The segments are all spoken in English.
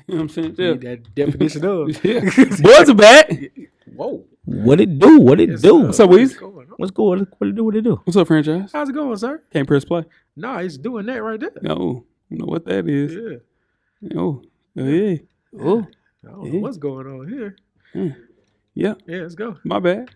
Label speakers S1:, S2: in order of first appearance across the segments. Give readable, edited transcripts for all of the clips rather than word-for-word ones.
S1: You know what I'm saying? Yeah.
S2: That definition of.
S1: Yeah. Boys are back.
S2: Whoa.
S3: What it do? What it do?
S1: What's up, Weezy?
S3: What's good? What it do? What it do?
S1: What's up, franchise?
S2: How's it going, sir?
S1: Can't press play.
S2: Nah, he's doing that right there.
S1: No. I don't know what that is.
S2: Yeah.
S1: Oh. Yeah. Oh.
S2: I don't know what's going on here.
S1: Yeah.
S2: Yeah, let's go.
S1: My bad.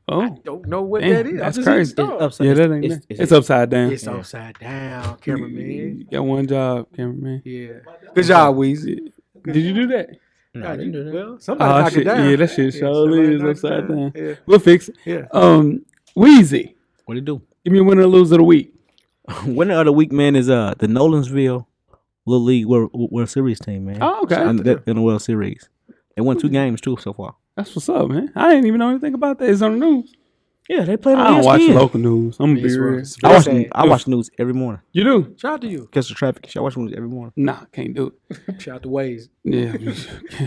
S1: Oh.
S2: I don't know what
S1: Damn,
S2: that is.
S1: that's
S2: I'm
S1: crazy.
S2: just
S3: Upside-
S1: Yeah, that ain't it's upside down.
S2: It's upside down, cameraman.
S1: You got one job, cameraman.
S2: Yeah. Good job, Weezy.
S1: Did you do that?
S3: No, I didn't do that.
S2: Well, somebody knock it
S1: shit.
S2: down.
S1: Yeah, that shit surely
S2: somebody
S1: is
S2: knock it
S1: upside down.
S2: Yeah.
S1: We'll fix it.
S2: Yeah.
S1: Weezy,
S3: What it do?
S1: give me a winner or loser of the week.
S3: Winner of the week, man, is the Nolansville Little League World Series team, man.
S1: Oh, okay.
S3: In the World Series, they won 2 games too so far.
S1: That's what's up, man. I didn't even know anything about that. It's on the news.
S3: Yeah, they played on
S1: I don't
S3: ESPN.
S1: watch local news. I'm gonna be real.
S3: I watch the news every morning.
S1: You do?
S2: Shout out to you.
S3: Catch the traffic. I watch the news every morning.
S1: Nah, can't do it.
S2: Shout out to Waze.
S1: Yeah.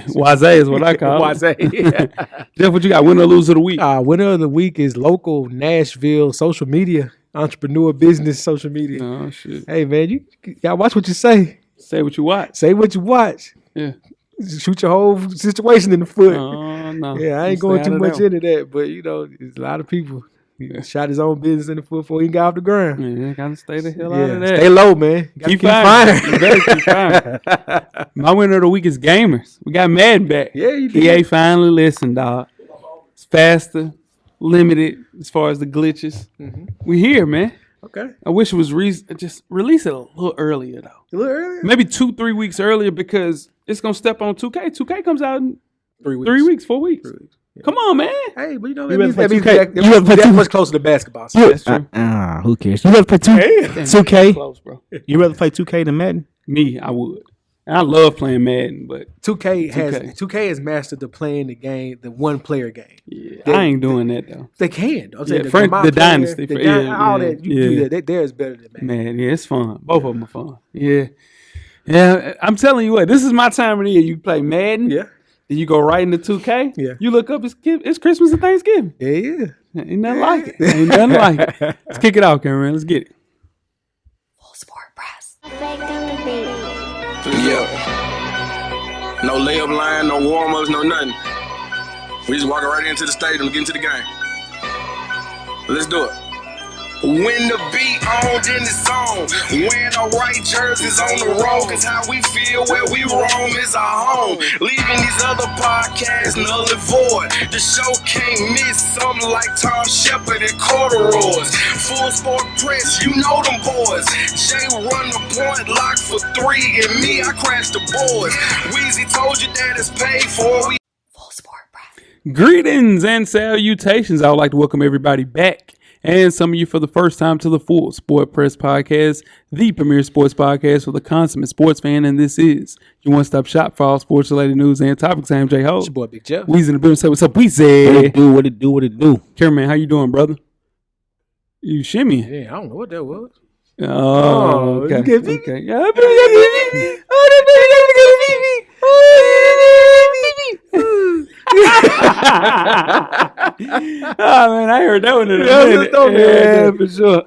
S1: Wise is what I call it.
S2: Waze.
S1: Jeff, what you got? Winner or loser of the week?
S2: Winner of the week is local Nashville social media, entrepreneur business social media.
S1: Oh, shit.
S2: Hey, man, you gotta watch what you say.
S1: Say what you watch.
S2: Say what you watch.
S1: Yeah.
S2: Shoot your whole situation in the foot.
S1: Oh, no.
S2: Yeah, I ain't
S1: Stay
S2: going
S1: out
S2: too
S1: of
S2: much
S1: that one.
S2: into that, but there's a lot of people. He shot his own business in the foot before he got off the ground.
S1: Yeah, gotta stay the hell out of that.
S2: Stay low, man.
S1: Keep firing. You better keep firing. My winner of the week is gamers. We got Madden back.
S2: Yeah, you did.
S1: EA finally listened, dog. It's faster, limited as far as the glitches. We here, man.
S2: Okay.
S1: I wish it was just release it a little earlier, though.
S2: A little earlier?
S1: Maybe 2-3 weeks earlier because it's gonna step on 2K. 2K comes out in
S2: 3 weeks.
S1: 3 weeks, 4 weeks.
S2: 3 weeks. Yeah.
S1: Come on, man.
S2: Hey, but
S3: You rather play 2K?
S2: that means that much closer to basketball. So
S1: That's true.
S3: Who cares? You rather play 2K?
S1: Close, bro.
S3: You rather play 2K than Madden?
S1: Me, I would. And I love playing Madden, but
S2: 2K has mastered the playing the game, the one player game.
S1: yeah, I ain't doing that though.
S2: They can. I'm saying
S1: Yeah,
S2: the
S1: Dynasty,
S2: all that you do
S1: yeah.
S2: that. Theirs better than that.
S1: Man, yeah, it's fun. Both of them are fun. Yeah. Yeah, I'm telling you what, this is my time of the year. You play Madden,
S2: Yeah.
S1: then you go right into 2K.
S2: Yeah.
S1: You look up, it's Christmas and Thanksgiving.
S2: Yeah.
S1: Ain't nothing like it. Ain't nothing like it. Let's kick it out, Cameron. Let's get it.
S4: Full sport press.
S5: Yeah. No layup line, no warm-ups, no nothing. We just walking right into the stadium to get into the game. Let's do it. When the beat on, then it's on. Wearing the right jerseys on the road, cause how we feel where we roam is our home. Leaving these other podcasts null and void. The show can't miss something like Tom Shepard and corduroys. Full sport press, you know them boys. Jay run the point, lock for 3, and me, I crash the boards. Weezy told you that it's paid for. We
S4: Full sport press.
S1: Greetings and salutations. I would like to welcome everybody back, and some of you for the first time, to the Full Sport Press Podcast, the premier sports podcast for the consummate sports fan. And this is your one-stop shop for all sports-related news and topics. I'm J. Ho.
S2: It's your boy Big Jeff.
S1: Weezy in the building. Say what's up,
S3: What
S1: Weezy.
S3: it do? What it do? What it do?
S1: Cameron, how you doing, brother? You shimmy.
S2: Yeah, I don't know what that was.
S1: Oh, okay.
S2: you get me?
S1: Okay. Yeah, I feel you oh man, I heard that one in a minute. Yeah, for sure.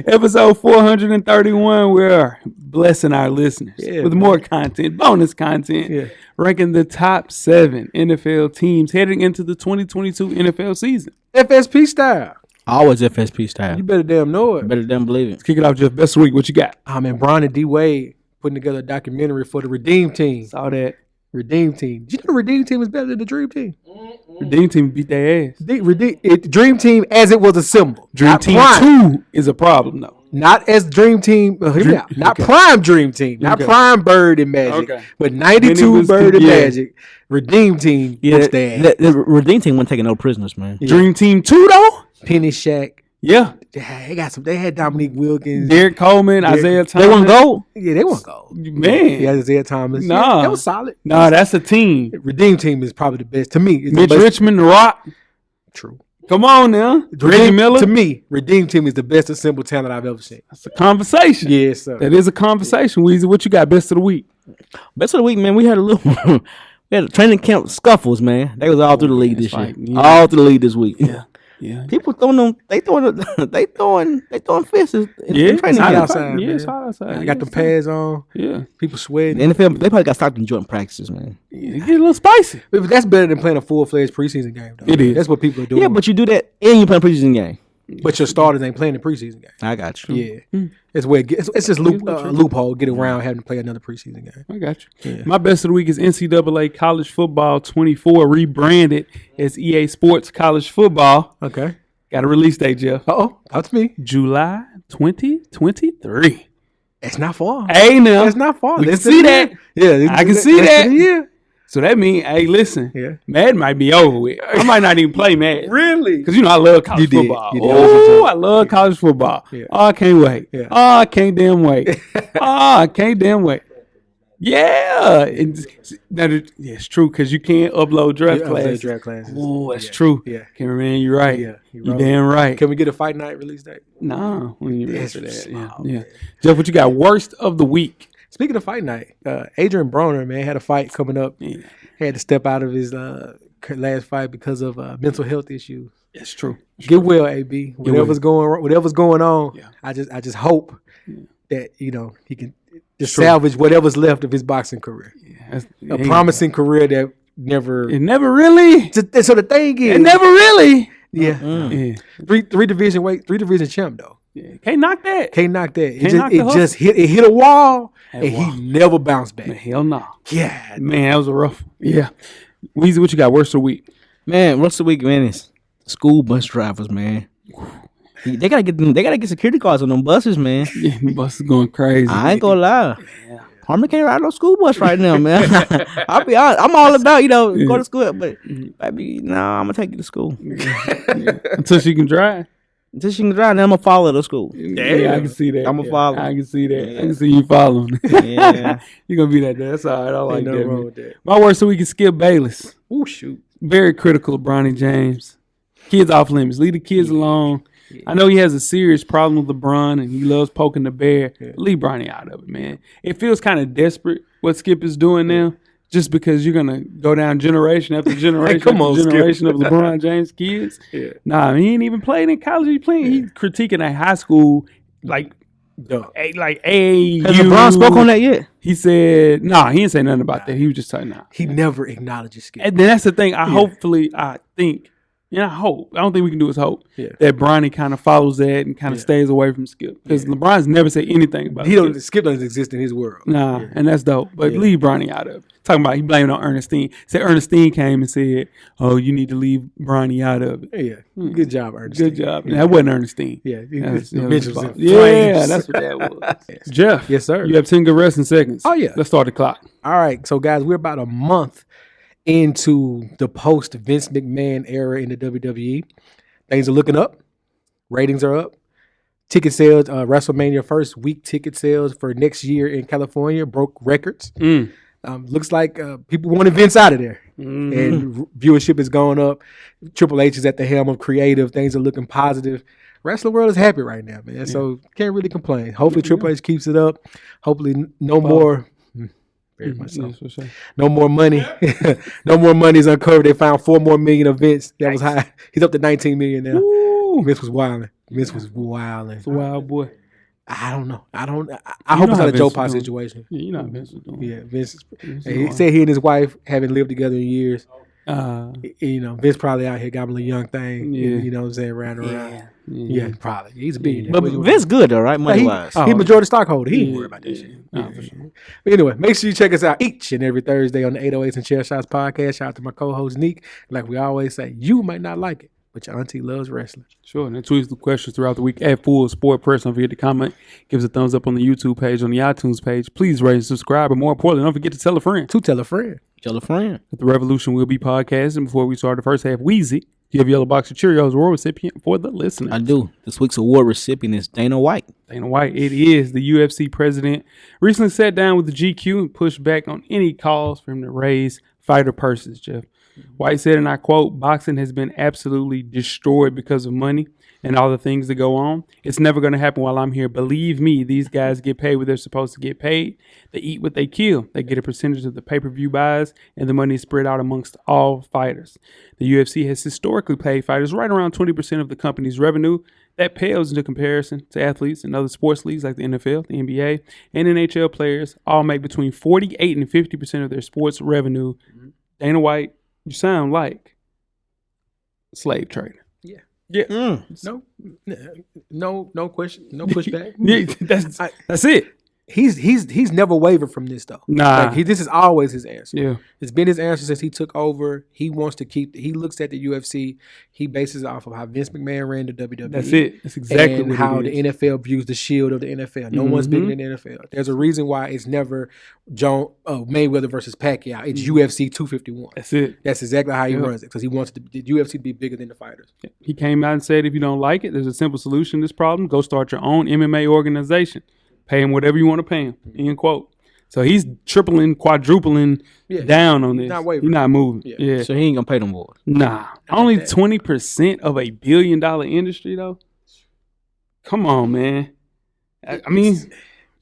S1: Episode 431, we're blessing our listeners with more content, bonus content, ranking the top 7 NFL teams heading into the 2022 NFL season.
S2: FSP style.
S3: Always FSP style.
S2: You better damn know it.
S3: Better than believe it.
S1: Kick it off, Jeff. Best of the week. What you got?
S2: Man, Brian and D Wade putting together a documentary for the Redeem Team.
S1: Saw that.
S2: Redeem Team. Did you know the Redeem Team is better than the Dream Team?
S1: Redeem Team beat their ass.
S2: Dream Team as it was a symbol.
S1: Dream
S2: Not
S1: Team
S2: Prime.
S1: 2 is a problem, though.
S2: Not as Dream Team. Hear me out. Not
S1: okay.
S2: Prime Dream Team. Not
S1: Okay.
S2: Prime Bird and Magic.
S1: Okay.
S2: But
S1: When
S2: 92
S1: it was
S2: Bird and
S1: yeah.
S2: Magic. Redeem Team.
S3: Yeah,
S2: What's that?
S3: the Redeem team wasn't taking no prisoners, man.
S1: Dream Team 2, though?
S2: Penny Shack.
S1: Yeah.
S2: They got some. They had Dominique Wilkins.
S1: Derek Coleman, Isaiah Thomas.
S3: They want gold?
S2: Yeah, they won't go.
S1: Man.
S2: Yeah, Isaiah Thomas.
S1: Nah.
S2: Yeah, that was solid.
S1: Nah, that's a team.
S2: Redeem Team is probably the best to me. It's the
S1: Mitch
S2: best.
S1: Richmond, The Rock.
S2: True.
S1: Come on now. Reggie Miller.
S2: To me, Redeem Team is the best assembled talent I've ever seen.
S1: That's a conversation.
S2: Yes, sir.
S1: That is a conversation, Weezy. What you got best of the week?
S3: Best of the week, man. We had a little. We had a training camp scuffles, man. They was all through the league this year.
S1: right. Yeah.
S3: All through the league this week.
S1: Yeah. Yeah.
S3: People throwing them. They throwing fists in
S1: Yeah,
S3: training
S2: hot
S3: camp.
S2: outside.
S1: Yeah,
S2: man.
S1: it's hot outside.
S2: I got the pads on.
S1: Yeah.
S2: People sweating.
S3: The NFL, they probably got stopped in joint practices, man.
S1: Yeah, it get a little spicy.
S2: But that's better than playing a full-fledged preseason game, though.
S1: It is.
S2: That's what people are doing.
S3: Yeah, but you do that and you play a preseason game.
S2: But your starters ain't playing the preseason game.
S3: I got you.
S2: Yeah. It's where it's just loophole. Get around having to play another preseason game.
S1: I got you. Yeah. My best of the week is NCAA College Football 24, rebranded as EA Sports College Football.
S2: Okay.
S1: Got a release date, Jeff.
S2: That's me.
S1: July 2023.
S2: It's not far.
S1: Hey, now.
S2: It's not far.
S1: We can
S2: Less
S1: see
S2: than a
S1: that.
S2: year. Yeah,
S1: I can see
S2: less
S1: that.
S2: than a year.
S1: So that means, hey, listen.
S2: Yeah.
S1: Madden might be over with. I might not even play Madden.
S2: Really?
S1: Because, I love college
S2: You did.
S1: football.
S2: You did.
S1: Oh, I love college football.
S2: Yeah.
S1: Oh, I can't wait.
S2: Yeah.
S1: Oh, I can't damn wait. I can't damn wait. Yeah. It's true because you can't upload draft classes.
S2: Draft classes.
S1: Oh, that's true.
S2: Yeah.
S1: Cameraman, you're right.
S2: Yeah.
S1: You damn right.
S2: Can we get a fight night release date?
S1: No, we ain't ready
S2: That's
S1: for that.
S2: small,
S1: Yeah. Jeff, what you got? Worst of the week.
S2: Speaking of fight night, Adrian Broner, man, had a fight coming up.
S1: Yeah.
S2: He had to step out of his last fight because of mental health issues.
S1: It's true.
S2: Get well, AB. Whatever's going on,
S1: Yeah.
S2: I just hope that he can just salvage whatever's left of his boxing career.
S1: Yeah,
S2: A promising career that never.
S1: It never really.
S2: So the thing is,
S1: It never really.
S2: yeah,
S1: Yeah.
S2: three division champ though.
S1: Yeah. Can't knock that.
S2: Can't knock that.
S1: Can't knock the
S2: It
S1: hustle.
S2: just hit a wall,
S1: Had
S2: and
S1: a wall.
S2: he never bounced back.
S1: Hell no.
S2: Yeah,
S1: Man, that was a rough one. Yeah. Weezy, what you got? Worst of the week?
S3: Man, what's the week, man? Is school bus drivers, man. They gotta get security guards on them buses, man.
S1: Yeah, the bus is going crazy.
S3: I ain't gonna lie. Harmon can't ride no school bus right now, man. I'll be honest. I'm all about, go to school, but baby, I'm gonna take you to school.
S1: Until she can drive.
S3: Until she can drive, then I'm gonna follow her to school.
S1: Yeah, I can see that.
S3: I'm a follow.
S1: I can see that. I can see you following.
S3: Yeah.
S1: You're going to be that day. That's all right. I like
S2: ain't
S1: that.
S2: nothing wrong
S1: Man.
S2: with that.
S1: My worst of the week is Skip Bayless.
S2: Oh shoot.
S1: Very critical of Bronny James. Kids off limits. Leave the kids alone. I know he has a serious problem with LeBron and he loves poking the bear. Leave Bronny out of it, man. It feels kind of desperate what Skip is doing now. Just because you're gonna go down generation after generation after generation of LeBron James kids.
S2: Yeah.
S1: Nah, he ain't even played in college. He playing. He's critiquing at high school, like AAU.
S3: Has LeBron spoke on that yet?
S1: He said, he didn't say nothing about that. He was just saying,
S2: He never acknowledges Skip.
S1: And then that's the thing. I don't think we can do is hope that Bronny kind of follows that and kind of stays away from Skip. Because LeBron's never said anything about
S2: Skip doesn't exist in his world.
S1: Nah, and that's dope. But leave Bronny out of it. Talking about he blamed it on Ernestine. Said Ernestine came and said, "Oh, you need to leave Bronny out of it."
S2: Yeah. Good job, Ernestine.
S1: Good job. Yeah. That wasn't Ernestine.
S2: Yeah.
S1: That's
S2: The
S1: what
S2: bench
S1: it
S2: was
S1: was
S2: in
S1: about. Yeah,
S2: flames.
S1: that's what that was. Jeff.
S2: Yes, sir.
S1: You have 10 good resting seconds.
S2: Oh, yeah.
S1: Let's start the clock.
S2: All right. So, guys, we're about a month into the post Vince McMahon era in the WWE. Things are looking up. Ratings are up. Ticket sales, WrestleMania first week ticket sales for next year in California broke records. Looks like people wanted Vince out of there. And viewership is going up. Triple H is at the helm of creative. Things are looking positive. Wrestling world is happy right now, man. So can't really complain. Hopefully Triple H keeps it up. Hopefully no more. Very much so. No more money. No more money is uncovered. They found $4 more million of Vince. That was high. He's up to $19 million now.
S1: Ooh.
S2: Vince was wilding. It's a wild boy. I don't know. I hope it's not a Joe Pop situation.
S1: Yeah, you know what Vince was doing.
S2: Yeah, Vince. He said he and his wife haven't lived together in years. Vince probably out here gobbling a young thing.
S1: Yeah.
S2: You know what I'm saying? Round around. Yeah, probably. He's a billionaire.
S3: But Vince good though, right? Money wise.
S2: He's majority stockholder. He ain't worried about that shit. For sure. But anyway, make sure you check us out each and every Thursday on the 808s and Chair Shots podcast. Shout out to my co-host Neek. Like we always say, you might not like it, but your auntie loves wrestling.
S1: Sure, and then tweets the questions throughout the week at Full Sport Press. Don't forget to comment, give us a thumbs up on the YouTube page, on the iTunes page. Please rate and subscribe, and more importantly, don't forget to tell a friend.
S2: Tell a friend.
S3: Tell a friend.
S1: The Revolution will be podcasting. Before we start the first half, Weezy, do you have a yellow box of Cheerios award recipient for the listeners?
S3: I do. This week's award recipient is Dana White.
S1: Dana White, it is. The UFC president recently sat down with the GQ and pushed back on any calls for him to raise fighter purses, Jeff. White said, and I quote, "Boxing has been absolutely destroyed because of money. and all the things that go on. It's never going to happen while I'm here. Believe me, these guys get paid what they're supposed to get paid. They eat what they kill. They get a percentage of the pay-per-view buys, and the money is spread out amongst all fighters. The UFC has historically paid fighters right around 20% of the company's revenue. That pales into comparison to athletes in other sports leagues like the NFL, the NBA, and NHL players all make between 48 and 50% of their sports revenue. Dana White, you sound like a slave trader.
S2: Yeah.
S1: Yeah.
S2: No question, no pushback.
S1: Yeah, that's it.
S2: He's never wavered from this though.
S1: Nah.
S2: This is always his answer.
S1: Yeah.
S2: It's been his answer since he took over. He wants to keep. He looks at the UFC. He bases it off of how Vince McMahon ran the WWE.
S1: That's it. That's exactly
S2: and
S1: what
S2: how
S1: it
S2: the
S1: is.
S2: NFL views the shield of the NFL. No one's bigger than the NFL. There's a reason why it's never Mayweather versus Pacquiao. It's UFC 251.
S1: That's it.
S2: That's exactly how he runs it because he wants the UFC to be bigger than the fighters.
S1: He came out and said, if you don't like it, there's a simple solution to this problem. Go start your own MMA organization. Pay him whatever you want to pay him. End quote. So he's tripling, quadrupling down on this.
S2: Not wavering.
S1: He's not moving. Yeah.
S3: So he ain't gonna pay them boys.
S1: Nah. Only 20% of $1 billion industry though. Come on, man. I mean,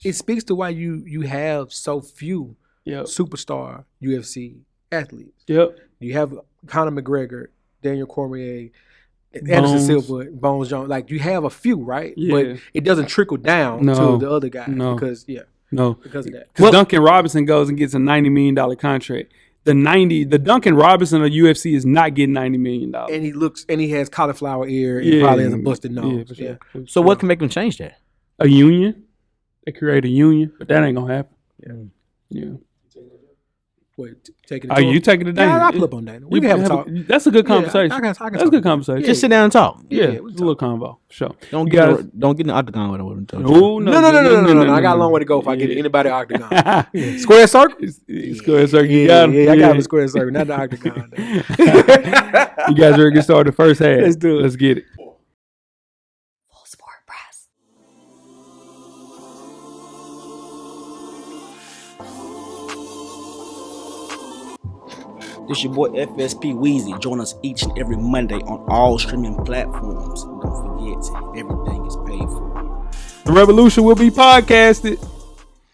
S2: it speaks to why you have so few superstar UFC athletes.
S1: Yep.
S2: You have Conor McGregor, Daniel Cormier, Anderson Silva, Bones Jones. Like you have a few, right?
S1: Yeah.
S2: But it doesn't trickle down to the other guys because because of that.
S1: Because Duncan Robinson goes and gets a $90 million contract. The Duncan Robinson of UFC is not getting $90 million.
S2: And he has cauliflower ear and probably has a busted nose.
S1: Yeah, for sure.
S3: So what can make them change that?
S1: A union. They create a union, but that ain't gonna happen. Yeah.
S2: Wait, taking it
S1: Are you taking it down?
S2: Yeah, I'll pull up on Dana. We can have a talk.
S1: That's a good conversation.
S2: I can
S1: That's a
S2: talk.
S1: good conversation.
S3: Just sit down and talk.
S1: Yeah, it's a little convo. Sure.
S3: Don't
S1: You
S3: get
S1: gotta-
S3: in the octagon with him.
S1: No.
S2: I got a long way to go if I get anybody octagon. Square circle?
S1: Square circle. You
S2: Yeah,
S1: got
S2: I got him a square circle, not the octagon.
S1: You guys ready to get started the first half?
S2: Let's do it.
S1: Let's get it.
S4: Full Sport Press.
S3: This your boy FSP Weezy. Join us each and every Monday on all streaming platforms. And don't forget, everything is paid for.
S1: The Revolution will be podcasted.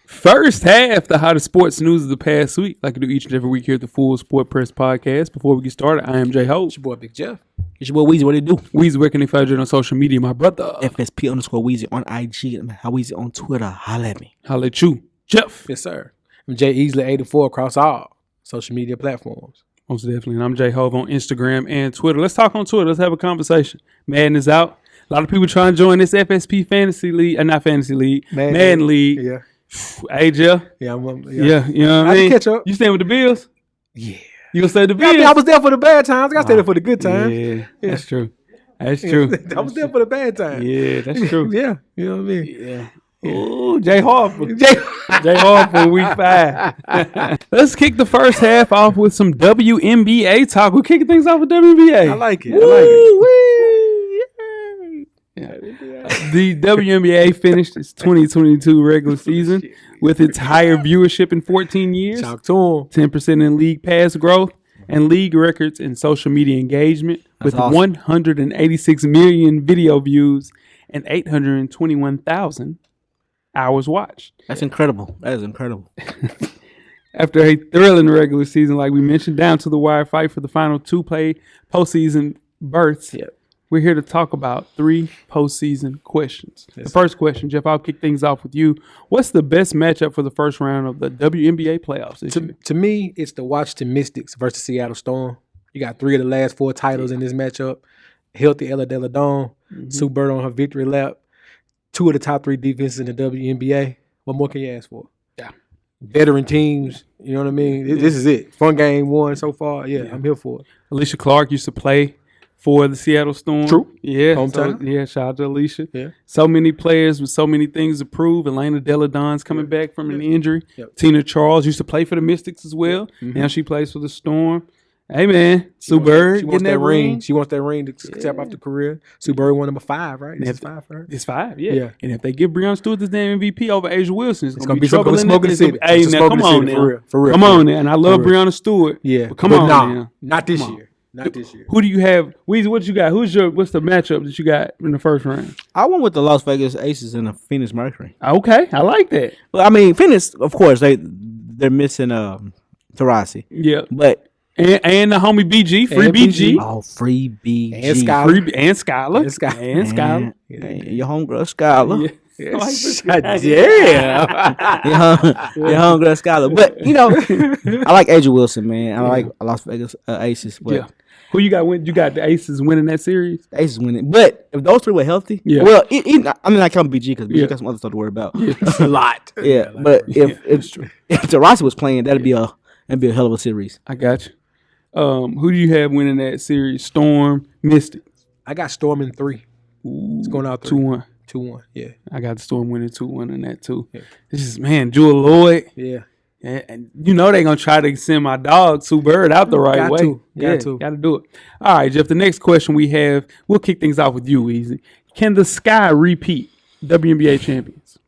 S1: First half, the hottest sports news of the past week, like I do each and every week here at the Full Sport Press Podcast. Before we get started, I am Jay Ho.
S2: It's your boy Big Jeff.
S3: It's your boy Weezy. What do you do?
S1: Weezy, where can they find you on social media, my brother?
S3: FSP_Weezy on IG. How Weezy on Twitter. Holla at me.
S1: Holla at you. Jeff.
S2: Yes, sir. I'm Jay Easley 84 across all social media platforms.
S1: Most definitely. And I'm Jay Hove on Instagram and Twitter. Let's talk on Twitter. Let's have a conversation. Madden is out. A lot of people trying to join this FSP Fantasy League. Not Fantasy League. Madden League.
S2: Yeah.
S1: Hey, Jeff.
S2: Yeah,
S1: Yeah, you know what I mean?
S2: catch up.
S1: You staying with the Bills?
S2: Yeah.
S1: You gonna stay with the Bills?
S2: I was there for the bad times. I got to stay there for the good times.
S1: Yeah, that's true. That's true.
S2: I was there for the bad times.
S1: Yeah, that's true.
S2: Yeah, you know what I mean?
S1: Yeah. Ooh, Jay Harper. Jay Harper, week 5. Let's kick the first half off with some WNBA talk. We're kicking things off with WNBA.
S2: I like it.
S1: The WNBA finished its 2022 regular season with its higher viewership in 14 years,
S2: Talk to him.
S1: 10% in league pass growth, and league records in social media engagement with
S3: awesome.
S1: 186 million video views and 821,000 hours watched.
S3: That's incredible. That is incredible.
S1: After a thrilling regular season, like we mentioned, down to the wire fight for the final 2 postseason berths.
S2: Yep.
S1: We're here to talk about 3 postseason questions. The first question, Jeff, I'll kick things off with you. What's the best matchup for the first round of the WNBA playoffs this year?
S2: To me, it's the Washington Mystics versus Seattle Storm. You got 3 of the last 4 titles in this matchup. Healthy Ella Della Dawn, Sue Bird on her victory lap. 2 of the top 3 defenses in the WNBA. What more can you ask for?
S1: Yeah.
S2: Veteran teams, you know what I mean? This is it. Fun game 1 so far. Yeah, I'm here for it.
S1: Alicia Clark used to play for the Seattle Storm.
S2: True.
S1: Yeah.
S2: Hometown.
S1: Shout out to Alicia.
S2: Yeah.
S1: So many players with so many things to prove. Elena Della Don's coming back from an injury.
S2: Yep.
S1: Tina Charles used to play for the Mystics as well. Now she plays for the Storm. Hey, man. Sue Bird
S2: She wants
S1: getting
S2: that ring. She wants that ring to cap off the career. Sue Bird won number 5, right? This is 5 for her.
S1: It's 5, yeah.
S2: Yeah.
S1: And if they give Breonna Stewart this damn MVP over Asia Wilson, it's
S2: gonna
S1: be
S2: be some
S1: trouble in
S2: smoke in the
S1: it's
S2: city.
S1: Hey,
S2: Some
S1: now
S2: smoke in
S1: come
S2: the
S1: on
S2: city,
S1: now.
S2: for real.
S1: Come on now. And I love
S2: For real.
S1: Breonna Stewart.
S2: Yeah.
S1: But come
S2: But
S1: on
S2: nah,
S1: now.
S2: not this
S1: Come on.
S2: year. Not this year.
S1: Who do you have? Weezy, what you got? What's the matchup that you got in the first round?
S3: I went with the Las Vegas Aces and the Phoenix Mercury.
S1: Okay, I like that.
S3: Well, I mean, Phoenix, of course, they're missing Tarasi.
S1: Yeah,
S3: But
S1: and the homie BG, free
S2: And
S1: BG,
S3: free BG.
S2: And Skylar.
S1: and Skylar,
S2: And Skylar.
S1: and Skylar.
S3: And your homegirl Skylar.
S1: Yeah. I like this.
S2: Damn.
S3: Your homegirl Skylar. But, I like Adrian Wilson, man. I like Las Vegas Aces. But
S1: Yeah. Who you got? You got the Aces winning that series.
S3: the Aces winning. But if those three were healthy,
S1: Yeah.
S3: I count BG because BG
S1: Yeah.
S3: got some other stuff to worry about.
S2: It's a lot.
S3: Yeah, but if Tarasi was playing, that'd be a hell of a series.
S1: I got you. Who do you have winning that series? Storm, Mystic.
S2: I got Storm in 3. It's going out
S1: 2-1.
S2: 2-1. Yeah.
S1: I got the Storm winning 2-1 in that too.
S2: Yeah.
S1: This is Jewel Lloyd.
S2: Yeah.
S1: And they're gonna try to send my dog Sue Bird out the right
S2: Got
S1: way.
S2: to.
S1: Yeah,
S2: Got to.
S1: gotta do it. All right, Jeff. The next question we have, we'll kick things off with you, Easy. Can the Sky repeat WNBA champions?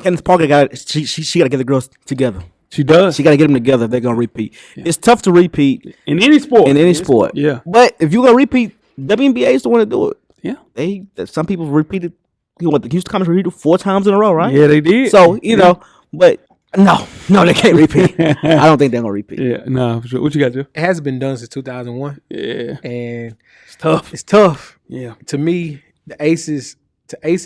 S3: Candace Parker got she got to get the girls together.
S1: She does.
S3: She got to get them together if they're gonna repeat. It's tough to repeat
S1: in any sport.
S3: in any sport.
S1: Yeah.
S3: But if you're gonna repeat, WNBA is the one to do it.
S1: Yeah.
S3: Some people repeated. The Houston Comets repeated 4 times in a row, right?
S1: Yeah, they did.
S3: So but no, they can't repeat. I don't think they're gonna repeat.
S1: Yeah, no, for sure. What you got, Jeff?
S2: It hasn't been done since 2001.
S1: Yeah.
S2: And
S1: It's tough.
S2: it's tough.
S1: Yeah.
S2: To me, the Aces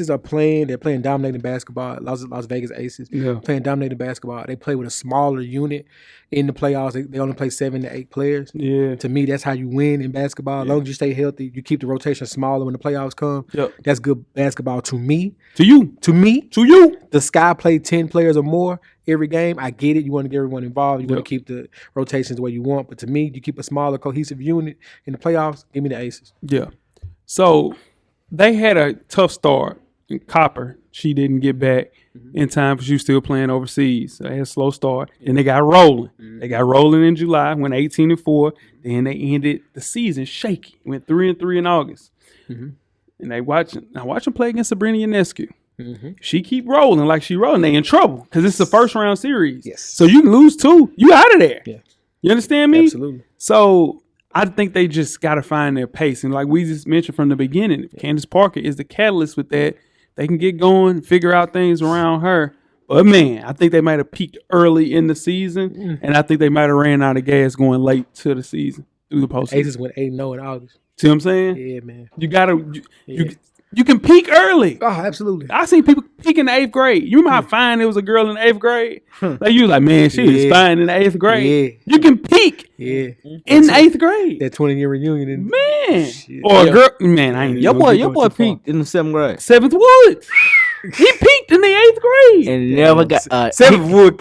S2: are playing. They're playing dominating basketball. Las Vegas Aces
S1: Yeah.
S2: playing dominating basketball. They play with a smaller unit in the playoffs. They only play 7 to 8 players.
S1: Yeah.
S2: To me, that's how you win in basketball. As long as you stay healthy, you keep the rotation smaller when the playoffs come.
S1: Yep.
S2: That's good basketball to me.
S1: To you.
S2: To me,
S1: To you.
S2: the Sky play 10 players or more every game. I get it. You want to get everyone involved. You want
S1: Yep.
S2: to keep the rotations the way you want. But to me, you keep a smaller, cohesive unit in the playoffs. Give me the Aces.
S1: Yeah. So they had a tough start. And Copper, she didn't get back in time because she was still playing overseas. So they had a slow start. Then they got rolling. They got rolling in July, went 18-4. Then they ended the season shaky. Went 3-3 in August. And they watch them play against Sabrina Ionescu. She keep rolling like she rolling. They in trouble because it's a first round series.
S2: Yes.
S1: So you can lose 2. You out of there.
S2: Yeah.
S1: You understand me?
S2: Absolutely.
S1: So I think they just got to find their pace. And like we just mentioned from the beginning, if Candace Parker is the catalyst with that, they can get going, figure out things around her. But, man, I think they might have peaked early in the season, and I think they might have ran out of gas going late to the season through the postseason.
S2: Aces went 8-0 in August.
S1: See what I'm saying?
S2: Yeah, man.
S1: You got to you can peak early.
S2: Oh, absolutely.
S1: I seen people peak in the 8th grade. You remember how fine it was a girl in the 8th grade? Like you was like, man, she was
S2: Yeah.
S1: fine in the 8th grade.
S2: Yeah.
S1: You can peak
S2: Yeah.
S1: in the 8th grade.
S2: That 20-year reunion.
S1: Man.
S2: Shit.
S1: Or a
S2: Yeah.
S1: girl, man, I ain't
S3: Your
S1: even
S3: boy
S1: gonna go too far.
S3: peaked in the 7th grade
S1: 7th Wood. He peaked in the 8th grade.
S3: and never got.
S2: Seventh Wood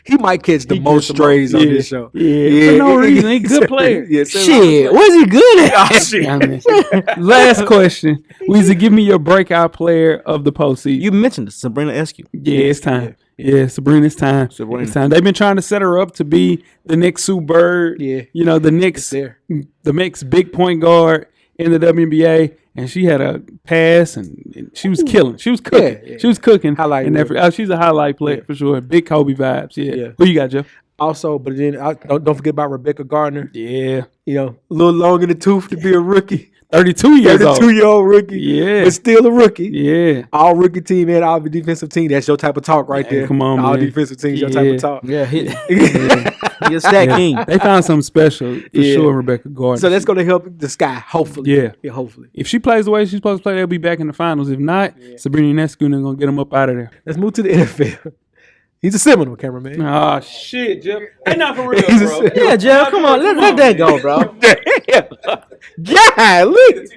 S2: he might catch the
S1: He
S2: most
S1: gets the most.
S2: strays on
S1: Yeah.
S2: this show.
S1: Yeah. For no reason. He a good player.
S2: Yeah,
S3: Shit, what's he good at?
S2: Oh, shit.
S1: I mean, last question. Weezy, give me your breakout player of the postseason.
S3: You mentioned it, Sabrina Eskew.
S1: Yeah, it's time. Yeah, Sabrina, it's time.
S3: Sabrina.
S1: It's time. They've been trying to set her up to be the next Sue Bird.
S2: Yeah.
S1: You know, the next
S2: there.
S1: big point guard in the WNBA. And she had a pass and she was killing. She was cooking.
S2: Yeah.
S1: She was cooking.
S2: Highlight
S1: And
S2: reel.
S1: she's a highlight player for sure. Big Kobe vibes. Yeah.
S2: Yeah.
S1: Who you got, Jeff?
S2: Also, but then don't forget about Rebecca Gardner.
S1: Yeah.
S2: You know, a little long in the tooth to be a rookie.
S1: 32 years old.
S2: 32-year-old rookie.
S1: Yeah.
S2: But still a rookie.
S1: Yeah.
S2: All rookie team and all defensive team. That's your type of talk right
S1: Hey,
S2: there.
S1: come on,
S2: all
S1: man.
S2: defensive teams, your type
S1: Yeah.
S2: of talk.
S3: Yeah, he's a stat king.
S1: They found something special for
S2: Yeah.
S1: sure, Rebecca Gardner.
S2: So that's going to help the Sky, hopefully.
S1: Yeah.
S2: Hopefully.
S1: If she plays the way she's supposed to play, they'll be back in the finals. If not, Sabrina Ionescu is going to get them up out of there.
S2: Let's move to the NFL. He's a Seminole cameraman.
S1: Oh, shit, Jeff. Hey, not for real,
S2: He's a
S1: bro.
S2: Seminole.
S3: Yeah, Jeff, come on, let that go, bro.
S2: Yeah, look.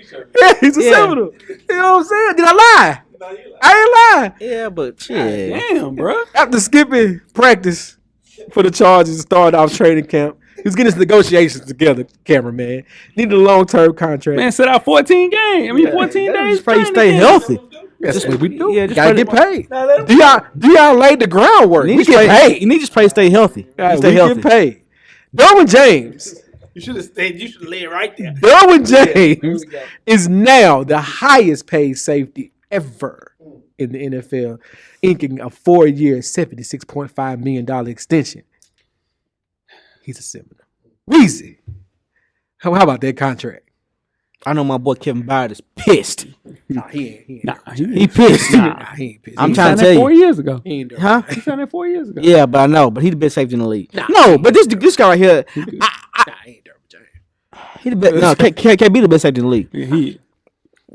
S2: Yeah, he's a
S3: Yeah.
S2: Seminole. You know what I'm saying? Did I lie? I ain't lying.
S3: Yeah, but shit.
S1: Damn, bro.
S2: After skipping practice for the Chargers and starting off training camp, he was getting his negotiations together, cameraman. Needed a long-term contract.
S1: Man, set out 14 games. I mean, 14 days.
S3: Just pray you
S1: training
S3: stay
S1: camp.
S3: healthy.
S2: That's what we do.
S3: Yeah, just
S2: Gotta
S3: pray
S2: get
S3: to-
S2: paid.
S1: Nah, let him-
S2: Do y'all lay the groundwork?
S3: You
S2: We
S3: need, to
S2: get
S3: stay,
S2: paid.
S3: you need to pray stay healthy.
S2: Right,
S3: Stay
S2: we
S3: healthy.
S2: get paid. Derwin James.
S1: You should have stayed. You should have laid right there.
S2: Derwin James is now the highest paid safety ever in the NFL, inking a 4-year, $76.5 million extension. He's a Seminole. Weezy. How about that contract?
S3: I know my boy Kevin Byard is pissed.
S2: Nah, he ain't.
S1: Nah,
S3: He pissed.
S2: Nah, he ain't pissed.
S3: I'm
S1: he
S3: trying
S1: signed
S3: to
S1: that
S3: tell
S1: 4
S3: you.
S1: years ago.
S2: He ain't doing
S3: Huh?
S1: He signed that 4 years ago.
S3: Yeah, but I know. But he the best safety in the league.
S2: Nah.
S3: No, but this guy right here,
S2: Nah, he ain't Derwin James.
S3: he the best. No, can't be the best safety in the league.
S1: Yeah,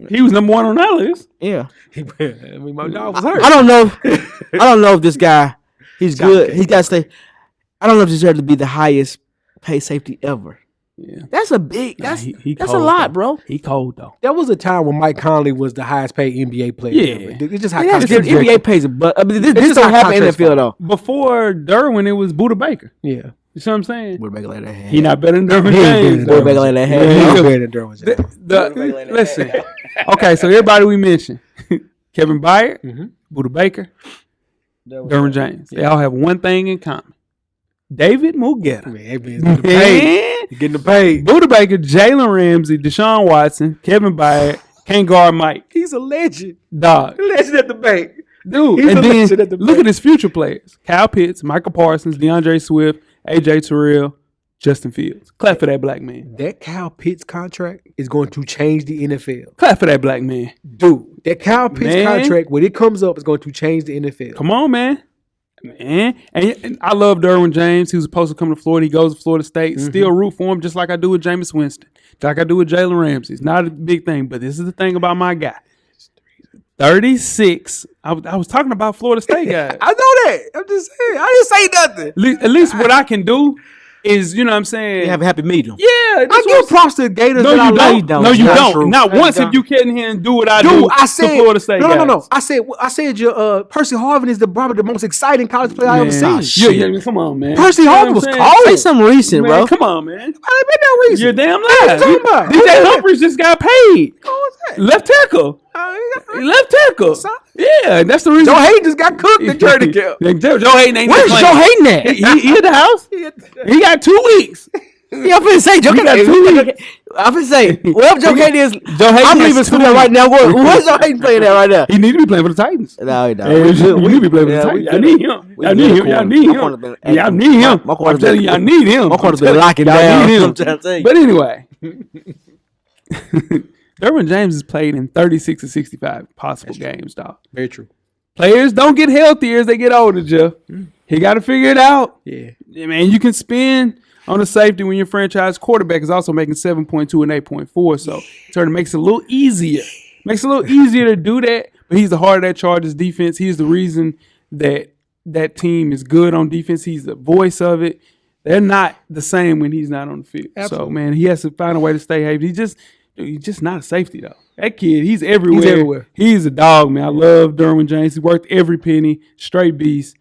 S1: he was number one on that list.
S3: Yeah.
S2: I mean, my dog was hurt.
S3: I don't know. I don't know if this guy. He's good. He got to stay. I don't know if he deserves to be the highest paid safety ever.
S1: Yeah,
S3: That's a big.
S1: Nah,
S3: That's
S1: he
S3: that's a
S1: cold,
S3: lot,
S1: though.
S3: bro.
S1: He cold though.
S2: There was a time when Mike Conley was the highest paid NBA player.
S1: Yeah.
S2: ever. It's just how
S3: Yeah,
S2: contracts
S3: NBA
S2: work.
S3: pays it, but I mean, this
S2: just
S3: don't
S2: how
S3: happen in
S2: contracts
S3: NFL though.
S1: Before Derwin, it was Buda Baker.
S2: Yeah.
S1: You see what I'm saying?
S3: What back like that?
S1: He not better than Derwin
S2: He ain't
S1: James.
S2: better
S3: What back like that?
S1: Yeah,
S2: He's
S1: he
S2: better than Derwin James.
S1: Listen. Okay, so everybody we mentioned, Kevin Byard,
S2: Mhm.
S1: Buda Baker, Derwin James. They all have one thing in common. David Mugetta.
S2: Man, that man's getting paid.
S1: And
S2: He getting the paid.
S1: Buda Baker, Jalen Ramsey, Deshaun Watson, Kevin Byard, can't guard Mike.
S2: He's a legend.
S1: Dog.
S2: Legend at the bank.
S1: Dude,
S2: He's
S1: and
S2: a
S1: then
S2: legend at the
S1: look
S2: bank.
S1: at his future players. Kyle Pitts, Michael Parsons, DeAndre Swift, AJ Terrell, Justin Fields. Clap for that black man.
S2: That Kyle Pitts contract is going to change the NFL.
S1: Clap for that black man.
S2: Dude, that Kyle Pitts
S1: Man.
S2: contract, when it comes up, is going to change the NFL.
S1: Come on, man. Man. And I love Derwin James. He was supposed to come to Florida. He goes to Florida State. Still root for him just like I do with Jameis Winston. Just like I do with Jalen Ramsey. It's not a big thing, but this is the thing about my guy. 36. I was talking about Florida State guys.
S2: I know that. I'm just saying. I didn't say nothing.
S1: At least what I can do is, you know what I'm saying?
S3: You have a happy medium.
S1: Yeah.
S2: I
S1: that's
S2: give props to the Gators.
S1: No,
S2: that I
S1: you
S2: like.
S1: don't. No, you
S3: Not
S1: don't.
S3: true.
S1: Not
S3: No,
S1: once
S3: you
S1: if you get in here and do what I do.
S2: Dude, I said
S1: to Florida State
S2: no.
S1: guys.
S2: I said your Percy Harvin is probably the most exciting college player I ever
S1: Man.
S2: seen.
S1: Yeah, come on, man.
S2: Percy
S1: You know
S2: Harvin
S1: what
S2: was
S1: I'm
S2: cold.
S3: Say something recent,
S1: Man,
S3: bro.
S1: come on, man.
S2: I ain't been that reason.
S1: You're damn
S2: What
S1: live.
S2: you talking about?
S1: DJ Humphries just got paid.
S2: What was that?
S1: Left tackle. Left tackle.
S2: Son.
S1: Yeah, that's the reason.
S2: Joe Hayden just got cooked in training camp.
S1: Joe Hayden ain't
S3: Where's
S1: playing.
S3: Joe Hayden at?
S1: He at the house. He got 2 weeks.
S3: Yeah, I'm finna say Joe
S1: You got 2 weeks.
S3: I'm finna say wherever Joe Hayden is.
S1: Joe Hayden
S3: I'm
S1: has
S3: leaving
S1: 2
S3: school right now. Where's Joe Hayden playing at right now?
S1: He need to be playing for the Titans.
S3: No, he don't.
S1: Hey, you need to be playing for the
S3: Yeah,
S1: Titans.
S3: we
S1: I
S3: good.
S1: need him.
S3: We
S1: I
S3: good
S1: need him.
S3: corner.
S1: Y'all need
S3: My
S1: him.
S3: corner's been-
S1: Y'all need him.
S3: My corner's
S1: I'm telling you,
S3: been-
S1: y'all need him.
S3: My corner's
S1: I'm
S3: been
S1: telling
S3: locking
S1: y'all
S3: down.
S1: need him.
S3: I'm trying to tell you.
S1: But anyway, Derwin James has played in 36 to 65 possible games, dog.
S2: Very true.
S1: Players don't get healthier as they get older, Jeff. He got to figure it out.
S2: Yeah.
S1: Yeah, man, you can spend on the safety when your franchise quarterback is also making 7.2 and 8.4. So it sort of makes it a little easier. Makes it a little easier to do that. But he's the heart of that Chargers defense. He's the reason that that team is good on defense. He's the voice of it. They're not the same when he's not on the field.
S2: Absolutely.
S1: So, man, he has to find a way to stay healthy. He's just not a safety, though. That kid, he's everywhere.
S2: He's everywhere.
S1: He's a dog, man. I love Derwin James. He worked every penny, straight beast,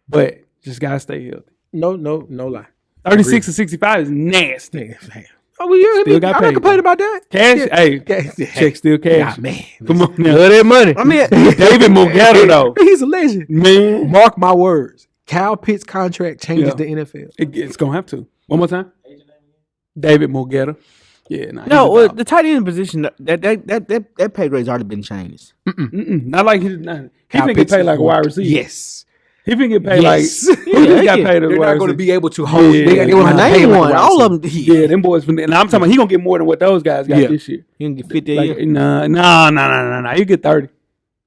S1: but just got to stay healthy.
S2: No lie.
S1: 36 to 65 is nasty.
S2: Damn. Oh, well, yeah,
S1: Still got
S2: I'm
S1: paid,
S2: not complaining about that.
S1: Cash,
S2: Yeah.
S1: hey,
S2: Yeah.
S1: check still cash.
S2: Nah, man.
S1: Come on now.
S2: Love that money.
S3: I mean,
S1: David Mugetta, though.
S2: He's a legend.
S1: Man,
S2: Mark my words. Kyle Pitts' contract changes
S1: Yeah.
S2: the NFL.
S1: it's going to have to. One more time. David Mugetta. Yeah, nah,
S3: no,
S1: he's a dog.
S3: the tight end position that pay grade's already been changed.
S1: Not like he finna get
S2: Pitts
S1: paid
S2: is
S1: like a
S2: going
S1: wide
S2: to-
S1: receiver.
S2: Yes.
S1: He finna get paid
S2: Yes.
S1: like who just got
S3: yeah.
S1: paid as a
S2: They're
S1: wide
S2: not going to
S1: receiver?
S2: be able to hold.
S1: Yeah.
S2: They want to
S3: Name
S2: pay
S3: one. All of them.
S1: Yeah, them boys. And I'm talking about he gonna get more than what those guys got
S2: Yeah.
S1: this year.
S3: You can get 50 a
S1: Like,
S3: year.
S1: nah. He get 30.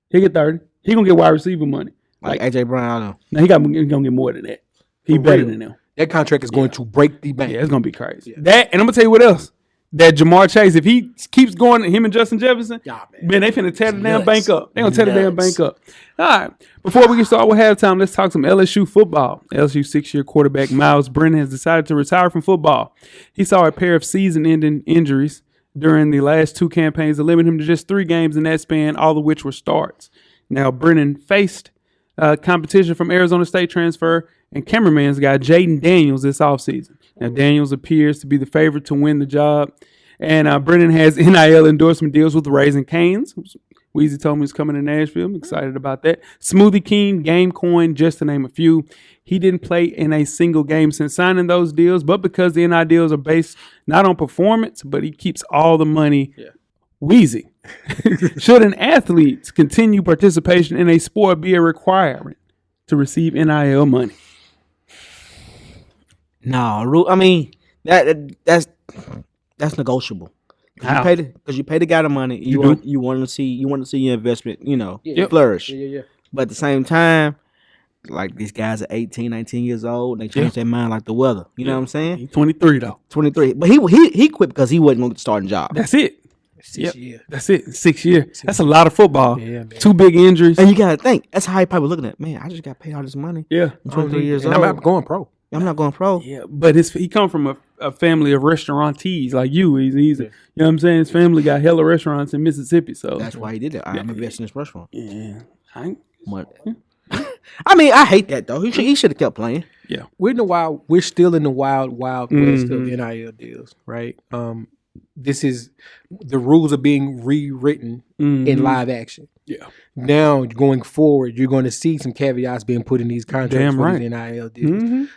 S1: He get 30. He gonna get wide receiver money.
S3: Like AJ Brown, I don't know.
S1: Now he gonna get more than that. He
S2: For
S1: better
S2: real.
S1: than them.
S2: That contract is going to break the bank.
S1: Yeah, it's gonna be crazy. That and I'm gonna tell you what else. That Jamar Chase, if he keeps going, him and Justin Jefferson,
S2: Yeah,
S1: man, they finna tear the damn
S2: Nuts.
S1: bank up. They gonna tear the damn
S2: Nuts.
S1: bank up. All right. Before we get started with halftime, let's talk some LSU football. LSU 6-year quarterback Myles Brennan has decided to retire from football. He saw a pair of season-ending injuries during the last 2 campaigns that limited him to just 3 games in that span, all of which were starts. Now, Brennan faced competition from Arizona State transfer and cameraman's guy Jaden Daniels this offseason. Now, Daniels appears to be the favorite to win the job. And Brennan has NIL endorsement deals with Raising Cane's. Weezy told me he's coming to Nashville. I'm excited about that. Smoothie King, Gamecoin, just to name a few. He didn't play in a single game since signing those deals, but because the NIL deals are based not on performance, but he keeps all the money. Yeah. Weezy. Should an athlete's continued participation in a sport be a requirement to receive NIL money?
S3: No, I mean that's That's negotiable.
S1: How?
S3: Because you pay the guy the money. You want to see your investment, flourish.
S2: Yeah.
S3: But at the same time, like these guys are 18, 19 years old, and they change their mind like the weather. You know what I'm saying?
S1: He's 23 though.
S3: 23. But he quit because he wasn't going to get a starting job.
S1: That's it.
S2: 6 years.
S1: That's it. 6 years. That's a lot of football.
S2: Yeah, man.
S1: 2 big injuries.
S3: And you got to think, that's how he probably looking at, man, I just got paid all this money.
S1: Yeah.
S3: I'm 23 years
S2: And
S3: old.
S2: I'm going pro.
S3: I'm not going pro.
S1: Yeah, but he come from a family of restaurantees like you. He's you know what I'm saying? His family got hella restaurants in Mississippi, so
S3: That's why he did it. I'm investing in this restaurant.
S1: yeah.
S3: I mean, I hate that though. He should have kept playing.
S1: Yeah.
S2: We're still in the wild west of NIL deals, right? This is the rules are being rewritten in live action.
S1: Yeah.
S2: Now going forward, you're going to see some caveats being put in these contracts
S1: Damn
S2: for
S1: right.
S2: these NIL deals.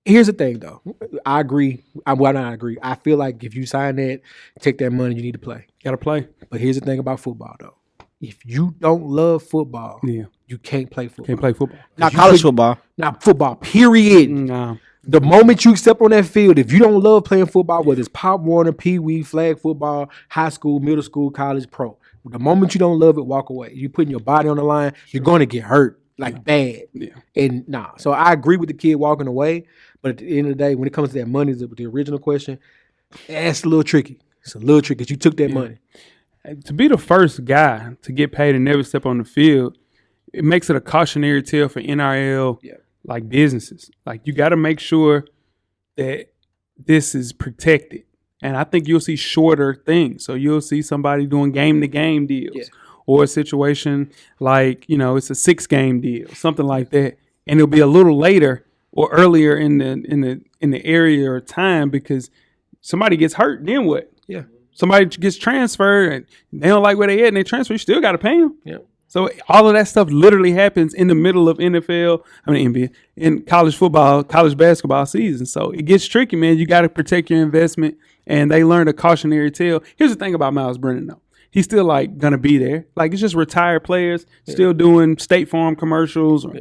S2: Here's the thing, though. I agree. I agree. I feel like if you sign that, take that money, you need to play.
S1: Gotta play.
S2: But here's the thing about football, though. If you don't love football,
S1: Yeah.
S2: you can't play football.
S1: Can't play football.
S3: Not college football.
S2: Not football, period.
S1: No.
S2: The moment you step on that field, if you don't love playing football, whether it's Pop Warner, Pee Wee, flag football, high school, middle school, college, pro, the moment you don't love it, walk away. You putting your body on the line, you're going to get hurt like bad.
S1: Yeah.
S2: And so I agree with the kid walking away, but at the end of the day, when it comes to that money, the original question, that's a little tricky. It's a little tricky because you took that money.
S1: To be the first guy to get paid and never step on the field, it makes it a cautionary tale for NIL like businesses. Like you got to make sure that this is protected. And I think you'll see shorter things. So you'll see somebody doing game-to-game deals or a situation like, it's a 6-game deal, something like that. And it'll be a little later or earlier in the area or time because somebody gets hurt, then what?
S2: Yeah.
S1: Somebody gets transferred and they don't like where they at and they transfer, you still got to pay them.
S2: Yeah.
S1: So all of that stuff literally happens in the middle of NBA, in college football, college basketball season. So it gets tricky, man. You got to protect your investment, and they learned a cautionary tale. Here's the thing about Myles Brennan, though. He's still, going to be there. Like, it's just retired players still doing State Farm commercials or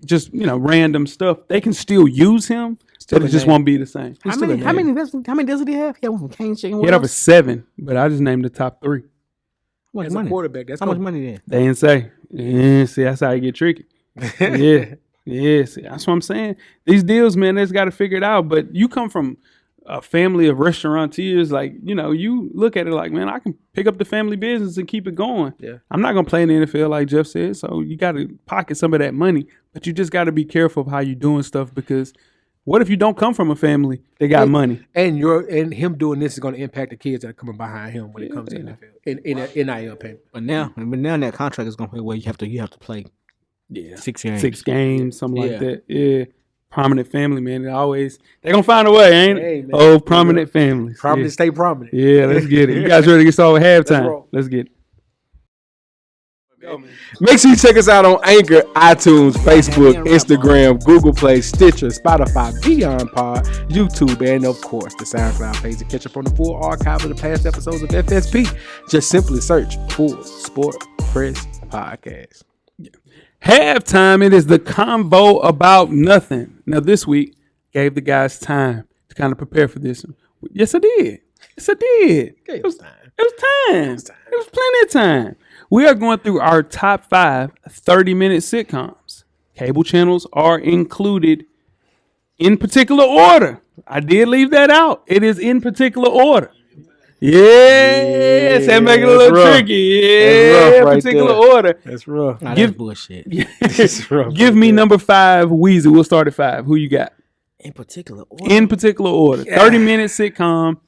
S1: just, random stuff. They can still use him, but it just won't be the same.
S3: How many deals did he have? He had one from Kane's Chicken.
S1: He had over 7, but I just named the top 3.
S3: How much
S2: As
S3: money?
S2: a quarterback, that's
S3: How much money then?
S1: They didn't say. Yeah, see, that's how you get tricky. Yeah, see, that's what I'm saying. These deals, man, they just got to figure it out. But you come from a family of restaurateurs, you look at it like, man, I can pick up the family business and keep it going.
S2: Yeah.
S1: I'm not going to play in the NFL like Jeff said, so you got to pocket some of that money. But you just got to be careful of how you're doing stuff because what if you don't come from a family that got money?
S2: And him doing this is going to impact the kids that are coming behind him when it comes to NFL in NIL payment.
S3: But now that contract is going to play where you have to play 6 games.
S1: 6 games, something like
S3: Yeah.
S1: that. Yeah. Prominent family, man. They're going to find a way, ain't it?
S2: Hey, man.
S1: Oh, prominent families.
S2: Prominent, stay prominent.
S1: Yeah, let's get it. You guys ready to get started with halftime?
S2: roll.
S1: Let's get it.
S2: Make sure you check us out on Anchor, iTunes, Facebook, Instagram, Google Play, Stitcher, Spotify, Beyond Pod, YouTube, and of course the SoundCloud page to catch up on the full archive of the past episodes of FSP. Just simply search Full Sport Press Podcast.
S1: Halftime, it is the Convo about nothing. Now, this week, gave the guys time to kind of prepare for this. Yes, I did. It was time. It was plenty of time. We are going through our top 5 30-minute sitcoms. Cable channels are included in particular order. I did leave that out. It is in particular order. Yes, that make it a little tricky. Yeah, particular order.
S2: That's rough.
S3: Nah, that's bullshit.
S2: That's rough.
S1: Give me number 5, Weezy. We'll start at 5. Who you got?
S3: In particular order.
S1: In particular order. 30-minute sitcom.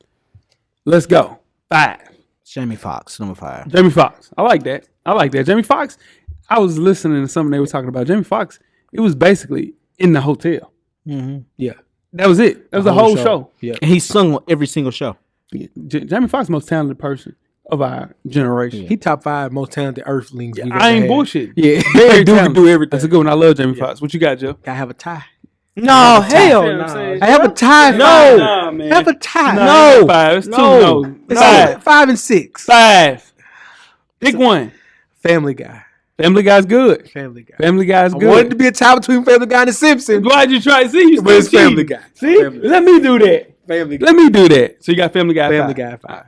S1: Let's go. 5.
S3: Jamie Foxx, number 5.
S1: Jamie Foxx. I like that. Jamie Foxx, I was listening to something they were talking about. Jamie Foxx, it was basically in the hotel.
S3: Mm-hmm.
S2: Yeah.
S1: That was it. That was the whole show.
S2: Yeah.
S3: And he sung on every single show.
S1: Jamie Foxx, most talented person of our generation.
S2: He top 5 most talented earthlings. we've
S1: I
S2: ever
S1: ain't
S2: had.
S1: bullshit.
S2: Yeah.
S1: Very
S2: Dude can
S1: talented.
S2: do everything.
S1: That's a good one. I love Jamie Foxx. What you got, Joe?
S2: I have a tie.
S3: No, hell
S1: You know what I'm
S3: no.
S1: saying?
S2: I have a tie.
S3: No.
S1: Nah, man.
S2: I have a tie.
S1: No. 5. It's 2. No.
S2: It's
S1: 5.
S2: 5 and 6.
S1: 5. Pick one.
S2: Family Guy.
S1: Family Guy's good.
S2: Family Guy.
S1: Family Guy's
S2: I
S1: good.
S2: wanted to be a tie between Family Guy and The Simpsons.
S1: Why'd you try to see? You
S2: But it's
S1: still
S2: Family
S1: cheating.
S2: Guy.
S1: See?
S2: Family Guy.
S1: Let me do that.
S2: Family Guy.
S1: Let me do that. So you got Family Guy.
S2: Family
S1: 5.
S2: Guy 5.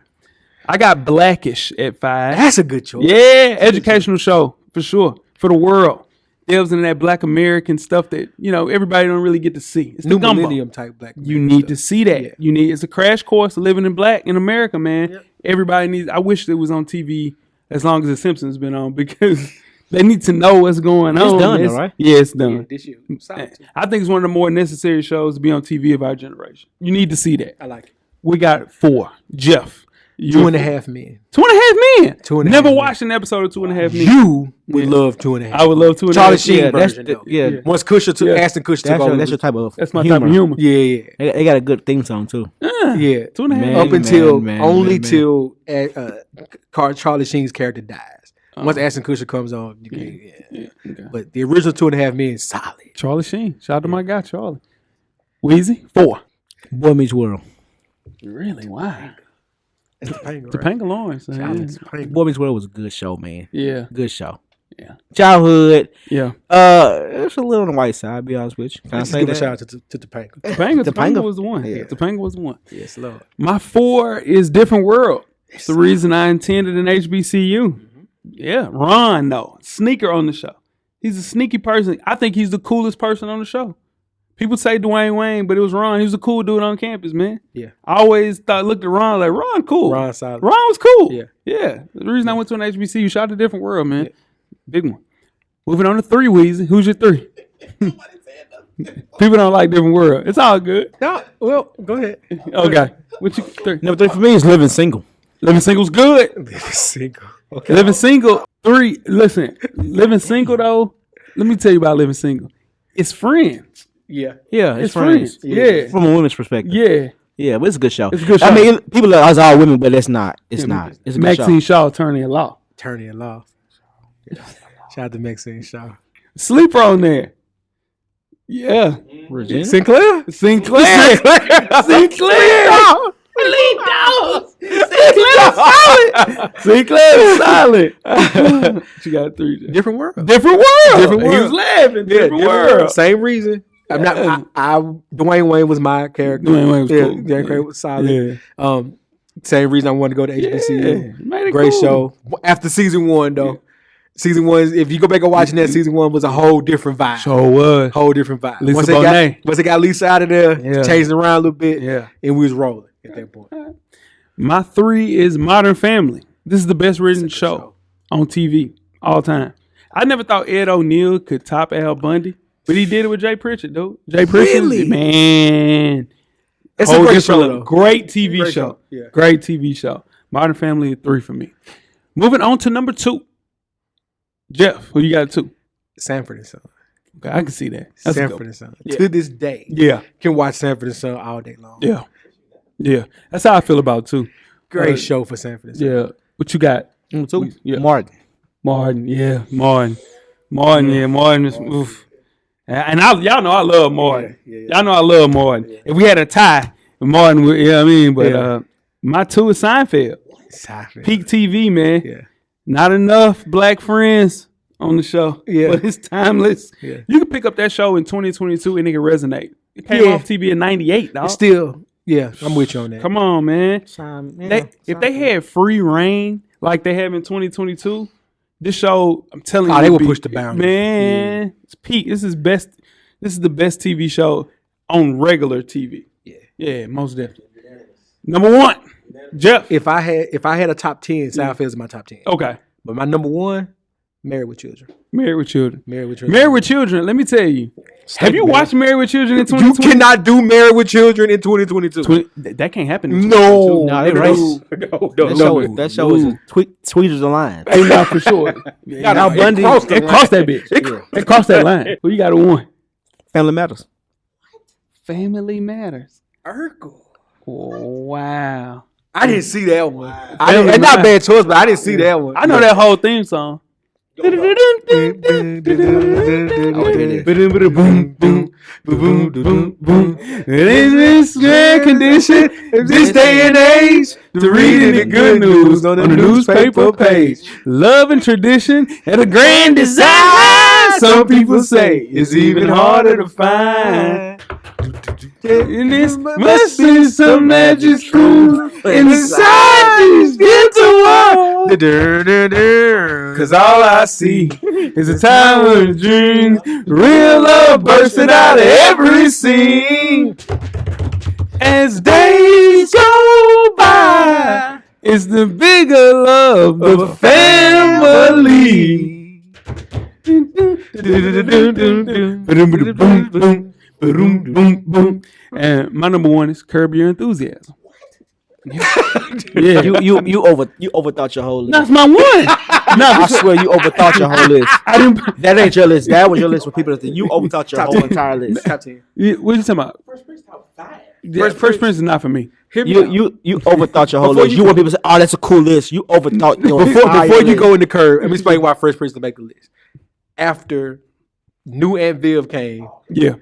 S1: I got Blackish at 5.
S2: That's a good choice.
S1: Yeah, educational show for sure for the world. Delves into that Black American stuff that everybody don't really get to see. It's
S2: New
S1: the gumbo.
S2: millennium type Black.
S1: You need to see that.
S2: Yeah.
S1: It's a crash course of living in black in America, man. Yep. Everybody needs. I wish it was on TV as long as The Simpsons been on because they need to know what's going on.
S3: It's done, though, right?
S1: Yeah, it's done.
S2: Yeah, this year.
S1: I think it's one of the more necessary shows to be on TV of our generation. You need to see that.
S2: I like it.
S1: We got 4. Jeff.
S2: 2.5 Men.
S1: 2.5 Men.
S2: 2.5
S1: Never
S2: Men.
S1: watched an episode of 2.5 Men.
S2: You would love 2.5.
S1: I would love 2.5.
S2: Charlie Sheen
S3: Yeah, that's
S2: version.
S3: the-
S2: though.
S3: yeah.
S2: Once Ashton Kutcher took over.
S3: That's your type of
S1: That's my type of humor.
S2: Yeah.
S3: They got a good theme song too.
S2: Yeah.
S1: 2.5
S3: Man.
S2: Up until
S3: man.
S2: till Charlie Sheen's character dies. Once Ashton Kutcher comes on, you can't.
S1: Okay.
S2: But the original 2.5 Men is solid.
S1: Charlie Sheen. Shout out to my guy, Charlie. Weezy. 4.
S3: Boy Meets World.
S1: Really? Why?
S2: It's Topanga,
S1: Topanga Lawrence.
S2: Shout
S1: Yeah.
S2: out to Topanga.
S3: Boy Meets World was a good show, man.
S1: Yeah.
S3: Good show.
S1: Yeah.
S3: Childhood.
S1: Yeah.
S3: It's a little on the white side. I'll be honest with you. Can I
S2: Let's
S3: say
S2: give a
S3: that?
S2: shout out to Topanga.
S1: Topanga
S3: Topanga.
S1: was the one.
S3: Yeah.
S1: Topanga was the one.
S2: Yes, Lord.
S1: My 4 is Different World. It's the reason I attended an HBCU. Yeah. Ron, though. Sneaker on the show. He's a sneaky person. I think he's the coolest person on the show. People say Dwayne Wayne, but it was Ron. He was a cool dude on campus, man.
S2: Yeah.
S1: I always looked at Ron like, Ron cool.
S2: Ron solid.
S1: Ron was cool.
S2: Yeah.
S1: Yeah. The reason I went to an HBCU, shout out to Different World, man. Big one. Moving on to 3, Weezy. Who's your 3? People don't like Different World. It's all good.
S2: No, well, go ahead.
S1: Okay. What you 3?
S3: Number 3 for me is Living Single.
S1: Living Single's good.
S2: Single. Okay.
S1: Living Single. 3. Listen. Living Single, though. Let me tell you about Living Single. It's friends.
S2: Yeah.
S3: Yeah,
S1: It's friends. Yeah.
S3: From a women's perspective.
S1: Yeah.
S3: Yeah, but it's a good show.
S1: It's a good show.
S3: I mean, people are us all women, but it's not. It's not. It's a good
S1: Maxine
S3: show.
S1: Shaw, attorney at law.
S2: Attorney in law. Shout out to Maxine Shaw.
S1: Sleeper on there. Yeah.
S3: Regina?
S2: Sinclair?
S1: Sinclair. Sinclair. Sinclair is solid. She got 3.
S2: Different world.
S1: Different world.
S2: Different
S1: He
S2: world.
S1: was laughing. Different world.
S2: Same reason. I'm not. Dwayne Wayne was my character.
S1: Dwayne Wayne was cool.
S2: Dwayne Wayne was solid.
S1: Yeah.
S2: Same reason I wanted to go to HBCU.
S1: Yeah. Made it
S2: Great
S1: cool.
S2: show. After season 1, though, season 1, if you go back and watching that, season 1 was a whole different vibe.
S1: Sure was.
S2: Whole different vibe.
S1: Lisa
S2: once
S1: Bonet.
S2: they got Lisa out of there,
S1: Yeah.
S2: changed it around a little bit,
S1: Yeah.
S2: and we was rolling at that point.
S1: My 3 is Modern Family. This is the best written show on TV all time. I never thought Ed O'Neill could top Al Bundy, but he did it with Jay Pritchett, dude. Jay Pritchett,
S2: Really?
S1: man.
S2: It's
S1: Whole
S2: a great
S1: different
S2: show,
S1: level.
S2: though.
S1: Great TV
S2: Great
S1: show.
S2: show, yeah.
S1: Great TV show. Modern Family, 3 for me. Moving on to number 2. Jeff, who you got at 2?
S2: Sanford and Son.
S1: Okay, I can see that. That's a good
S2: Sanford
S1: one.
S2: and Son.
S1: Yeah.
S2: To this day,
S1: Yeah,
S2: can watch Sanford and Son all day long.
S1: yeah, yeah. That's how I feel about it, too.
S2: Great show for Sanford and Son.
S1: Yeah. What you got?
S3: Number 2,
S1: Yeah.
S3: Martin.
S1: Martin, yeah, Martin, yeah, Martin is, oof. And y'all know I love Martin. Y'all know I love Martin. If we had a tie, Martin would, you know what I mean? But
S2: Yeah.
S1: my 2 is Seinfeld.
S2: Sanford.
S1: Peak TV, man.
S2: Yeah.
S1: Not enough black friends on the show.
S2: Yeah.
S1: But it's timeless.
S2: Yeah.
S1: You can pick up that show in 2022 and it can resonate. It came
S2: Yeah.
S1: off TV in 98, dog.
S2: Still, yeah, I'm with you on that.
S1: Come on, man. If they had free reign like they have in 2022, this show, I'm telling you,
S2: they
S1: would
S2: will
S1: be-
S2: push the boundaries.
S1: Man, it's peak. This is best. This is the best TV show on regular TV. Yeah, most definitely. Number 1, Jeff.
S2: If I had a top 10, Seinfeld is my top 10.
S1: Okay,
S2: But my number 1, Married with Children.
S1: Married with Children.
S2: Married with Children.
S1: Married with Children. Let me tell you. Have you
S2: man.
S1: watched Married with Children in
S2: You
S1: 2020?
S2: cannot do Married with Children in 2022.
S1: That can't happen. In
S2: No.
S1: 2022.
S3: Nah, they race. That show is sweet as a lion.
S1: Hey, not for sure. Al Bundy, it crossed that bitch. It crossed that line. Who you got a 1?
S3: Family Matters.
S1: Family Matters.
S2: Urkel.
S1: Wow.
S2: I didn't see that one.
S1: Family
S2: It's not a
S1: Matters.
S2: bad choice, but I didn't see that one.
S1: I know that whole theme song. It is this rare condition, this day and age, to reading the good news on the newspaper page. Love and tradition and a grand design. Some people say it's even harder to find. And this must be some magic school inside these ghetto walls. Cause all I see is a time of dreams, real love bursting out of every scene. As days go by, it's the bigger love of a family. And my number one is Curb Your Enthusiasm. Yeah,
S3: You overthought your whole list.
S1: that's my one.
S3: I swear you overthought your whole list.
S1: I didn't.
S3: That ain't your list. That was your list for people that think you overthought your whole entire list.
S2: Top 10.
S1: What are you talking about? First Prince is not for me.
S3: You overthought your whole list. You want people to say, "Oh, that's a cool list." You overthought your entire
S2: Before you
S3: list.
S2: go in the curve, let me explain why Fresh Prince to make the list. After New Aunt Viv came,
S1: Yeah.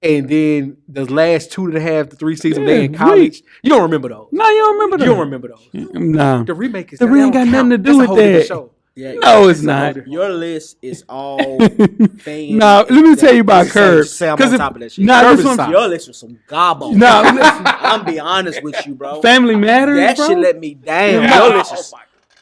S2: and then the last 2.5 to 3 seasons they in
S1: Yeah,
S2: college, you don't remember those.
S1: No, you don't remember that.
S2: You don't remember those.
S1: Nah.
S2: The remake is
S1: The
S2: that
S1: remake
S2: don't
S1: got nothing to
S2: count.
S1: do
S2: That's a
S1: with
S2: whole different
S1: that.
S2: show.
S3: Yeah,
S1: No, it's not.
S3: Your list is all fans.
S1: No, let me tell you about Curb.
S3: Say I'm
S1: 'Cause
S3: on
S1: if-
S3: top of that shit.
S1: Nah,
S2: Curb
S1: this
S2: is
S1: one.
S2: solid.
S3: Your list was some gobbo.
S1: No, listen.
S3: I'm be honest with you, bro.
S1: Family Matters,
S3: That
S1: bro.
S3: shit let me down.
S1: Yeah.
S3: Your list is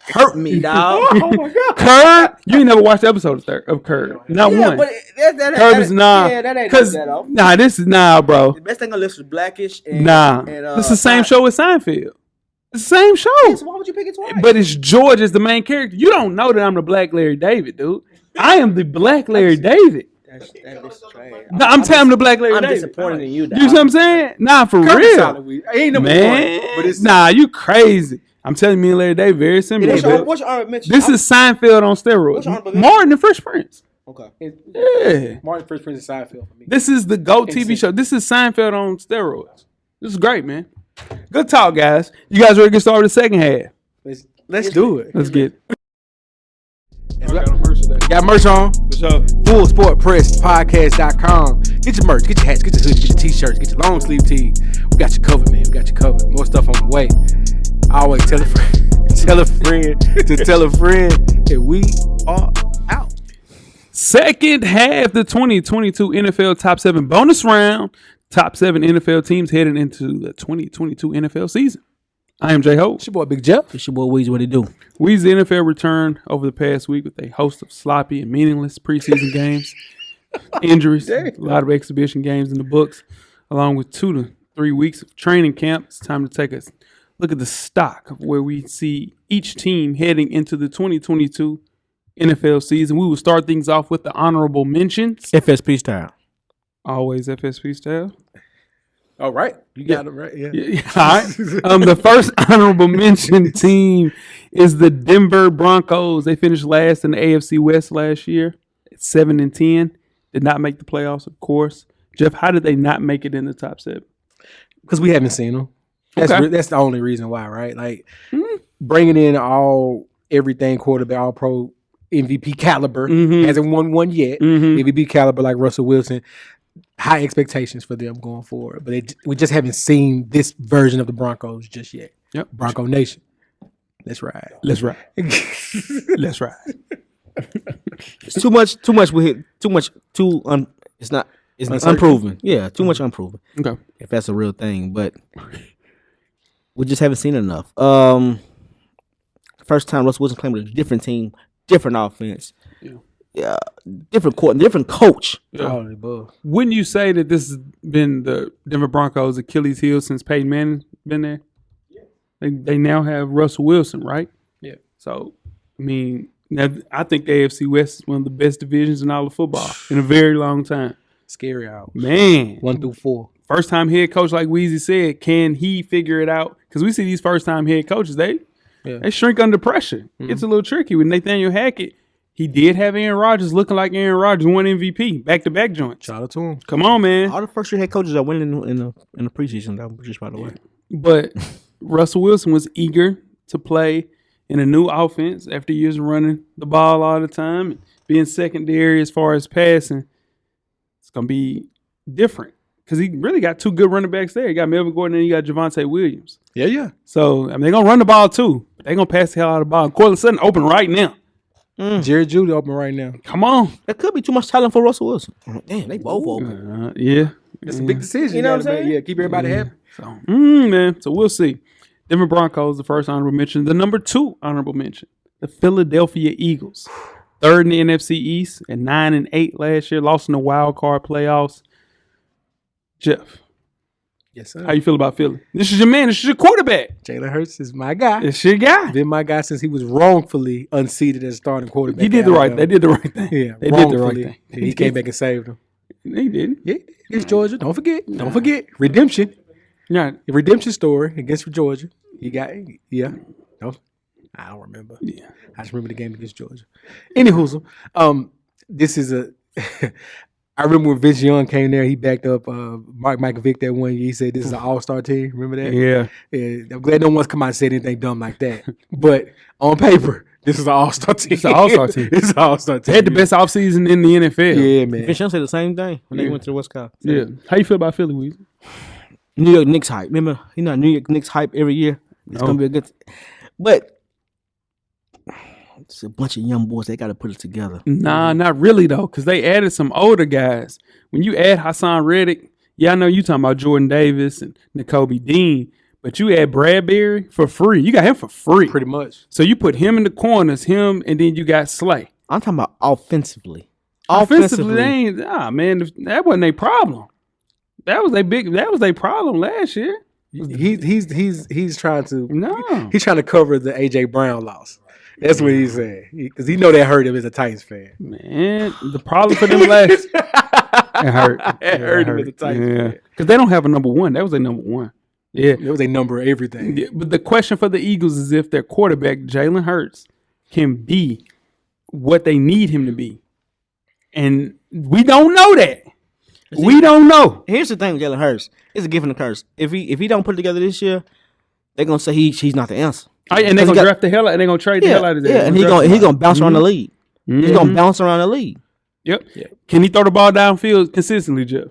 S3: hurt me, dog.
S2: Oh my god.
S1: Curb. You ain't never watched the episode of Curb. Not
S3: Yeah,
S1: one.
S3: but that
S1: Curb is nah.
S3: Yeah, that ain't
S1: Cause
S3: that off.
S1: nah, this is nah, bro.
S3: The best thing on the list was Blackish. And,
S1: Nah,
S3: and,
S1: it's the same show as Seinfeld. It's the same show,
S3: So why would you pick it twice?
S1: but it's George as the main character. You don't know that I'm the Black Larry David, dude. I am the Black Larry David.
S3: that is trash.
S1: No, I'm telling you the Black Larry
S3: I'm
S1: David.
S3: disappointed in you, dog.
S1: You see what I'm saying? Nah, for
S2: Curb is
S1: real,
S2: solid. It ain't number
S1: man.
S2: one, but it's
S1: Nah, you crazy. I'm telling you, me and Larry David very similar.
S3: What's
S1: bro.
S3: your, what's your honorable mention?
S1: This is Seinfeld on
S3: What's your honorable
S1: steroids.
S3: mention?
S1: Martin and Fresh Prince.
S3: Okay.
S1: Yeah.
S2: Martin Fresh Prince is Seinfeld for me.
S1: This is the GOAT TV
S2: Insane.
S1: show. This is Seinfeld on steroids. This is great, man. Good talk, guys. You guys ready to get started with the second half?
S2: Let's do it.
S1: Let's get it.
S2: Got merch on.
S1: For sure.
S2: FullSportPressPodcast.com. Get your merch, get your hats, get your hoodies, get your t-shirts, get your long sleeve tees. We got you covered, man. We got you covered. More stuff on the way. I always tell a friend, tell a friend to tell a friend that we are out.
S1: Second half, the 2022 NFL Top 7 bonus round. Top 7 NFL teams heading into the 2022 NFL season. I am J Ho.
S2: It's your boy Big Jeff.
S3: It's your boy Weezy. What he do?
S1: Weezy NFL returned over the past week with a host of sloppy and meaningless preseason games, injuries, a lot of exhibition games in the books, along with 2 to 3 weeks of training camp. It's time to take a look at the stock of where we see each team heading into the 2022 NFL season. We will start things off with the honorable mentions.
S3: FSP style.
S1: Always FSP style.
S2: All right. You got it right. Yeah.
S1: Yeah, all right. The first honorable mention team is the Denver Broncos. They finished last in the AFC West last year at 7-10. Did not make the playoffs, of course. Jeff, how did they not make it in the top 7?
S2: Because we haven't seen them.
S1: Okay.
S2: That's the only reason why, right? Like bringing in everything quarterback, all pro MVP caliber, hasn't won one yet. MVP caliber like Russell Wilson. High expectations for them going forward, but we just haven't seen this version of the Broncos just yet.
S1: Yep.
S2: Bronco Nation. Let's ride.
S1: Let's ride. Let's ride.
S3: It's too much. It's not. It's
S2: Uncertain.
S3: unproven. Yeah, too much unproven.
S1: Okay.
S3: If that's a real thing, but we just haven't seen enough. First time Russell Wilson playing with a different team, different offense. Yeah, different court, different coach.
S2: All the above.
S1: Wouldn't you say that this has been the Denver Broncos' Achilles heel since Peyton Manning been there? Yeah. They now have Russell Wilson, right?
S2: Yeah.
S1: So, I mean, I think the AFC West is one of the best divisions in all of football in a very long time.
S2: Scary hours.
S1: Man.
S2: 1 through 4.
S1: First-time head coach, like Weezy said, can he figure it out? Because we see these first-time head coaches, they shrink under pressure. It's a little tricky with Nathaniel Hackett. He did have Aaron Rodgers looking like Aaron Rodgers, won MVP, back-to-back joints.
S2: Shout out to him.
S1: Come on, man.
S3: All the first year head coaches are winning in the preseason. Just by the way,
S1: But Russell Wilson was eager to play in a new offense after years of running the ball all the time and being secondary as far as passing. It's going to be different because he really got 2 good running backs there. You got Melvin Gordon and you got Javonte Williams.
S2: Yeah.
S1: So, I mean, they're going to run the ball too, but they're going to pass the hell out of the ball. Cortland Sutton open right now.
S2: Jerry Judy open right now.
S1: Come on.
S3: That could be too much talent for Russell Wilson. Damn, they both open.
S1: Yeah.
S2: It's a big decision.
S3: You know what I'm saying?
S2: Yeah, keep everybody happy.
S1: So, man. So we'll see. Denver Broncos, the first honorable mention. The number 2 honorable mention, the Philadelphia Eagles. 3rd in the NFC East at 9-8 last year. Lost in the wild card playoffs. Jeff,
S2: Yes, sir.
S1: how you feel about Philly? This is your man. This is your quarterback.
S2: Jalen Hurts is my guy.
S1: It's your guy.
S2: Been my guy since he was wrongfully unseated as starting quarterback.
S1: He did the right. They did the right thing.
S2: Yeah,
S1: they did the right
S2: wrongfully.
S1: thing.
S2: He came back and saved him.
S1: He did.
S2: Yeah, against Georgia. Don't forget. Don't forget. Redemption.
S1: Yeah.
S2: The redemption story against Georgia. He got, yeah. No, I don't remember.
S1: Yeah.
S2: I just remember the game against Georgia. Anywho, this is a. I remember when Vince Young came there, he backed up Michael Vick that one year. He said this is an all-star team. Remember that?
S1: Yeah.
S2: I'm glad no one's come out and said anything dumb like that. But on paper, this is an all-star team.
S1: It's an all-star team.
S2: It's an all-star team.
S1: They had the best offseason in the NFL.
S2: Yeah, man.
S3: Vince Young said the same thing when they went to the West Coast.
S1: Yeah. How you feel about Philly, Weezy?
S3: New York Knicks hype. Remember, New York Knicks hype every year. It's gonna be a good. But it's a bunch of young boys. They got to put it together.
S1: Nah, not really though, because they added some older guys. When you add Hassan Reddick, yeah, I know you talking about Jordan Davis and N'Kobe Dean, but you add Bradbury for free. You got him for free.
S2: Pretty much.
S1: So you put him in the corners, and then you got Slay.
S3: I'm talking about offensively.
S1: Offensively, they ain't. Man, that wasn't a problem. That was a problem last year.
S2: He's trying to
S1: No.
S2: he's trying to cover the AJ Brown loss. That's what he's saying because he know that hurt him as a Titans fan.
S1: Man, the problem for them last it hurt.
S2: It hurt him as a Titans fan.
S1: Because they don't have a number 1. That was a number 1. Yeah.
S2: It was a number of everything.
S1: Yeah, but the question for the Eagles is if their quarterback, Jalen Hurts, can be what they need him to be. And we don't know that. We don't know.
S3: Here's the thing with Jalen Hurts. It's a gift and a curse. If he don't put it together this year, they're gonna say he's not the answer.
S1: And they're gonna draft the hell out, and they're gonna trade the hell out of that.
S3: Yeah, and he's gonna bounce around the league. He's gonna bounce around the league.
S1: Yep. Can he throw the ball downfield consistently, Jeff?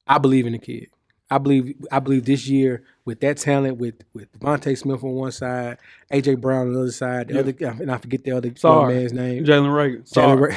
S2: I believe in the kid. I believe this year with that talent, with Devontae Smith on one side, AJ Brown on the other side, the other, and I forget the other young man's name.
S1: Jalen Reagor. Sorry.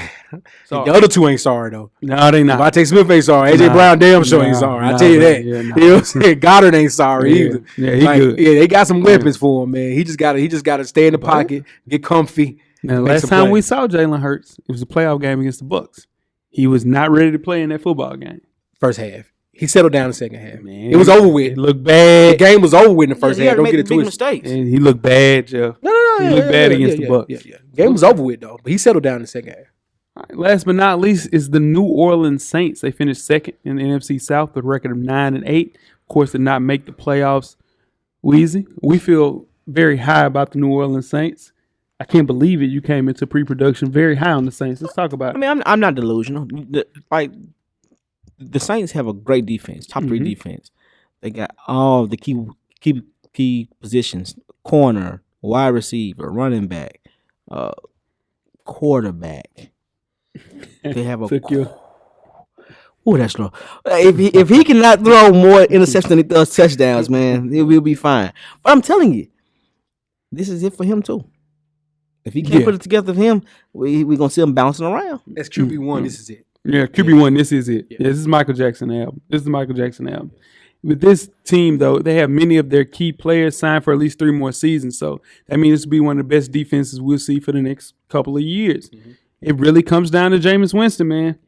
S2: The other two ain't sorry though.
S1: No, they not.
S2: Devontae Smith ain't sorry. AJ Brown damn sure ain't sorry. I tell you that.
S1: Yeah,
S2: You know what I'm saying? Goddard ain't sorry either.
S1: Yeah, he good.
S2: Yeah, they got some weapons for him, man. He just gotta stay in the pocket, get comfy.
S1: Now,
S2: make
S1: last
S2: some
S1: time we
S2: plays.
S1: saw Jalen Hurts, it was a playoff game against the Bucks. He was not ready to play in that football game.
S2: First half. He settled down in the second half.
S1: Man,
S2: it was over with.
S1: It looked bad.
S2: The game was over with in the first
S3: He
S2: half.
S3: had to
S2: Don't get
S3: make
S2: it
S3: big
S2: twisted.
S3: mistakes.
S1: And he looked bad, Jeff.
S2: No.
S1: He looked bad against the Bucks.
S2: Yeah. Game was over with though, but he settled down in the second half.
S1: All right, last but not least is the New Orleans Saints. They finished second in the NFC South with a record of 9-8. Of course, did not make the playoffs. Weezy, we feel very high about the New Orleans Saints. I can't believe it. You came into pre-production very high on the Saints. Let's talk about it.
S3: I mean, I'm not delusional. The Saints have a great defense, top 3 defense. They got all the key positions: corner, wide receiver, running back, quarterback. They have a. Oh, that's low. If he cannot throw more interceptions than he does touchdowns, man, we'll be fine. But I'm telling you, this is it for him too. If he can't put it together for him, we're gonna see him bouncing around.
S2: That's QB1. This is it.
S1: Yeah, QB1, this is it. Yeah, this is Michael Jackson album. With this team, though, they have many of their key players signed for at least 3 more seasons. So that means this will be one of the best defenses we'll see for the next couple of years. It really comes down to Jameis Winston, man.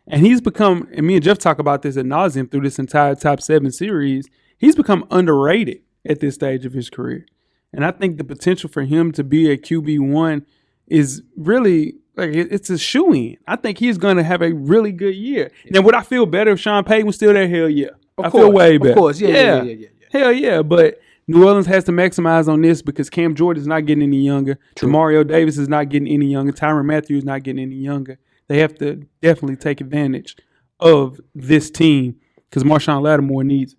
S1: And he's become, and me and Jeff talk about this ad nauseum through this entire Top 7 series, he's become underrated at this stage of his career. And I think the potential for him to be a QB1 is really, like, it's a shoo-in. I think he's going to have a really good year. Now, would I feel better if Sean Payton was still there? Hell yeah. I feel way better.
S2: Of course, yeah.
S1: Hell yeah, but New Orleans has to maximize on this because Cam Jordan is not getting any younger. Mario Davis is not getting any younger. Tyrann Mathieu is not getting any younger. They have to definitely take advantage of this team because Marshawn Lattimore needs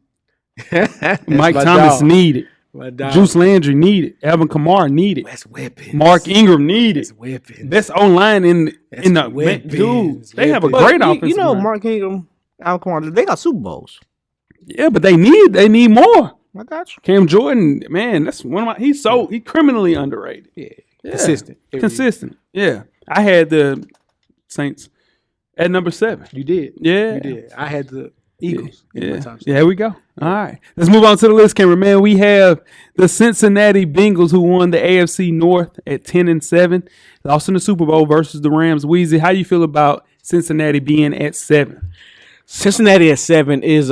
S1: it. Mike Thomas needed it. Juice Landry needed it. Alvin Kamara needed it.
S2: That's weapons.
S1: Mark Ingram needed
S2: That's weapons.
S1: Best online in the
S2: weapons.
S1: dude. They have a
S3: But
S1: great offense.
S3: You know, Mark Ingram, Alvin Kamara, they got Super Bowls.
S1: Yeah, but they need more.
S3: I got you.
S1: Cam Jordan, man, that's one of my. He's criminally underrated.
S2: Yeah. Consistent.
S1: Consistent. Yeah. I had the Saints at number 7.
S2: You did.
S1: Yeah.
S2: You did. I had the Eagles. In my top 7.
S1: There we go. All right. Let's move on to the list, cameraman. We have the Cincinnati Bengals who won the AFC North at 10-7. Lost in the Super Bowl versus the Rams. Weezy, how you feel about Cincinnati being at 7?
S3: Cincinnati at 7 is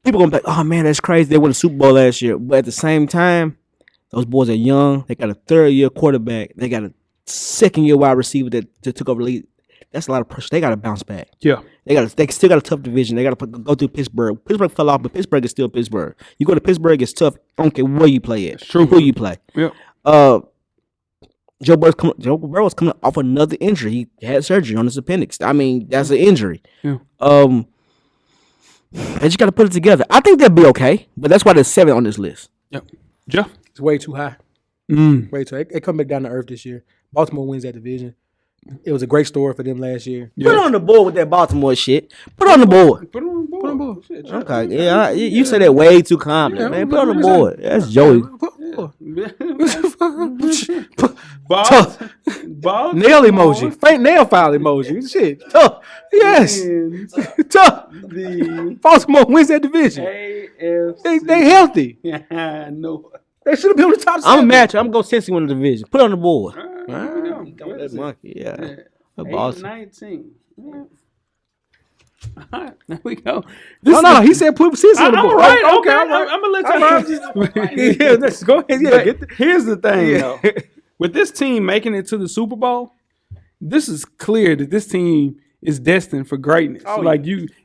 S3: people gonna be like, oh man, that's crazy. They won the Super Bowl last year. But at the same time, those boys are young. They got a 3rd-year quarterback. They got a 2nd-year wide receiver that took over the league. That's a lot of pressure. They got to bounce back.
S1: Yeah.
S3: They still got a tough division. They got to go through Pittsburgh. Pittsburgh fell off, but Pittsburgh is still Pittsburgh. You go to Pittsburgh, it's tough. I don't care where you play at.
S1: True.
S3: Who you play.
S1: Yeah.
S3: Joe Burrow's coming off another injury. He had surgery on his appendix. I mean, that's an injury.
S1: Yeah.
S3: They just got to put it together. I think they'll be okay, but that's why there's 7 on this list.
S1: Yep. Jeff?
S2: It's way too high. Way too high. They come back down to earth this year. Baltimore wins that division. It was a great story for them last year.
S1: Yeah.
S3: Put on the board with that Baltimore shit. Put on the board.
S1: Put it on the board.
S2: Put on the board. Shit,
S3: Okay, yeah, you say that way too calmly, man. Put on the board. That's Joey.
S1: Ball.
S2: Nail emoji. Faint nail file emoji. Shit. Tough. Yes. Tough.
S1: The
S2: Baltimore wins that division.
S1: AFC.
S2: They healthy.
S1: Yeah, no.
S2: They should have been on the top 7.
S3: I'm a match. I'm gonna go Cincy win the division. Put it on the board.
S1: That
S3: Monkey, yeah.
S1: 8-19. All right, there we go.
S2: No. He said put Cincy on the
S1: I'm
S2: board.
S1: right. Okay,
S2: all right.
S1: I'm gonna let you.
S2: Yeah, let's go ahead. Yeah, get the,
S1: Here's the thing,
S2: Yeah.
S1: though. With this team making it to the Super Bowl, this is clear that this team is destined for greatness.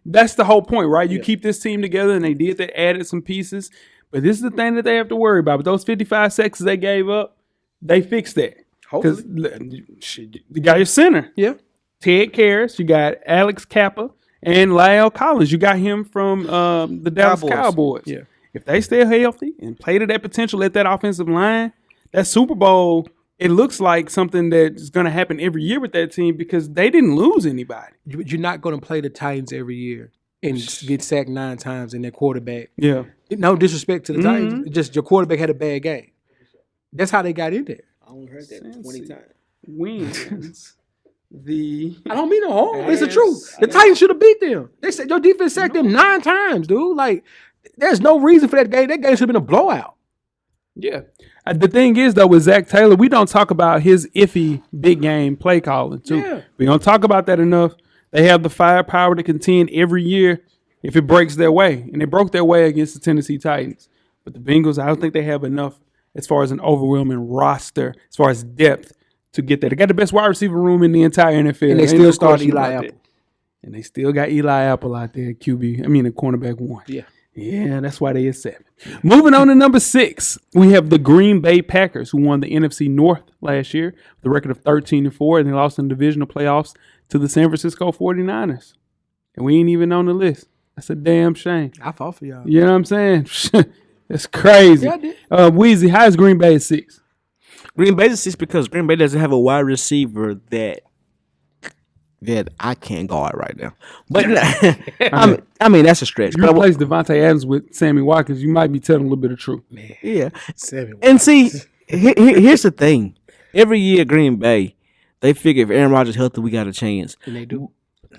S1: That's the whole point, right? You keep this team together, and they added some pieces. But this is the thing that they have to worry about. But those 55 sacks they gave up, they fixed that. Because you got your center.
S2: Yeah.
S1: Ted Karras. You got Alex Kappa and Lyle Collins. You got him from the Dallas Cowboys.
S2: Yeah.
S1: If they stay healthy and play to that potential at that offensive line, that Super Bowl, it looks like something that's going to happen every year with that team because they didn't lose anybody.
S2: You're not going to play the Titans every year and get sacked 9 times in their quarterback.
S1: Yeah.
S2: No disrespect to the Titans. It's just your quarterback had a bad game. That's how they got in there.
S3: I only heard that 20 times.
S1: Wins the
S2: I don't mean no harm. It's the truth. The Titans should have beat them. They said your defense sacked them 9 times, dude. Like, there's no reason for that game. That game should have been a blowout.
S1: Yeah. The thing is, though, with Zach Taylor, we don't talk about his iffy big game play calling, too.
S2: Yeah.
S1: We don't talk about that enough. They have the firepower to contend every year if it breaks their way. And they broke their way against the Tennessee Titans. But the Bengals, I don't think they have enough as far as an overwhelming roster, as far as depth, to get there. They got the best wide receiver room in the entire NFL.
S2: And they still start Eli Apple.
S1: And they still got Eli Apple out there, QB. I mean, a cornerback 1.
S2: Yeah.
S1: Yeah, that's why they at 7. Moving on to number 6, we have the Green Bay Packers, who won the NFC North last year with a record of 13-4, and they lost in the divisional playoffs to the San Francisco 49ers. And we ain't even on the list. That's a damn shame.
S2: I fought for y'all.
S1: You know what I'm saying? That's crazy.
S2: Yeah, I did.
S1: Weezy, how is Green Bay at 6?
S3: Green Bay is 6 because Green Bay doesn't have a wide receiver that I can't guard right now. But I mean that's a stretch.
S1: You replace Devontae Adams with Sammy Watkins, you might be telling a little bit of truth.
S2: Man.
S3: Yeah.
S2: 7.
S3: And see, here's the thing. Every year, Green Bay, they figure if Aaron Rodgers healthy, we got a chance.
S2: And they do.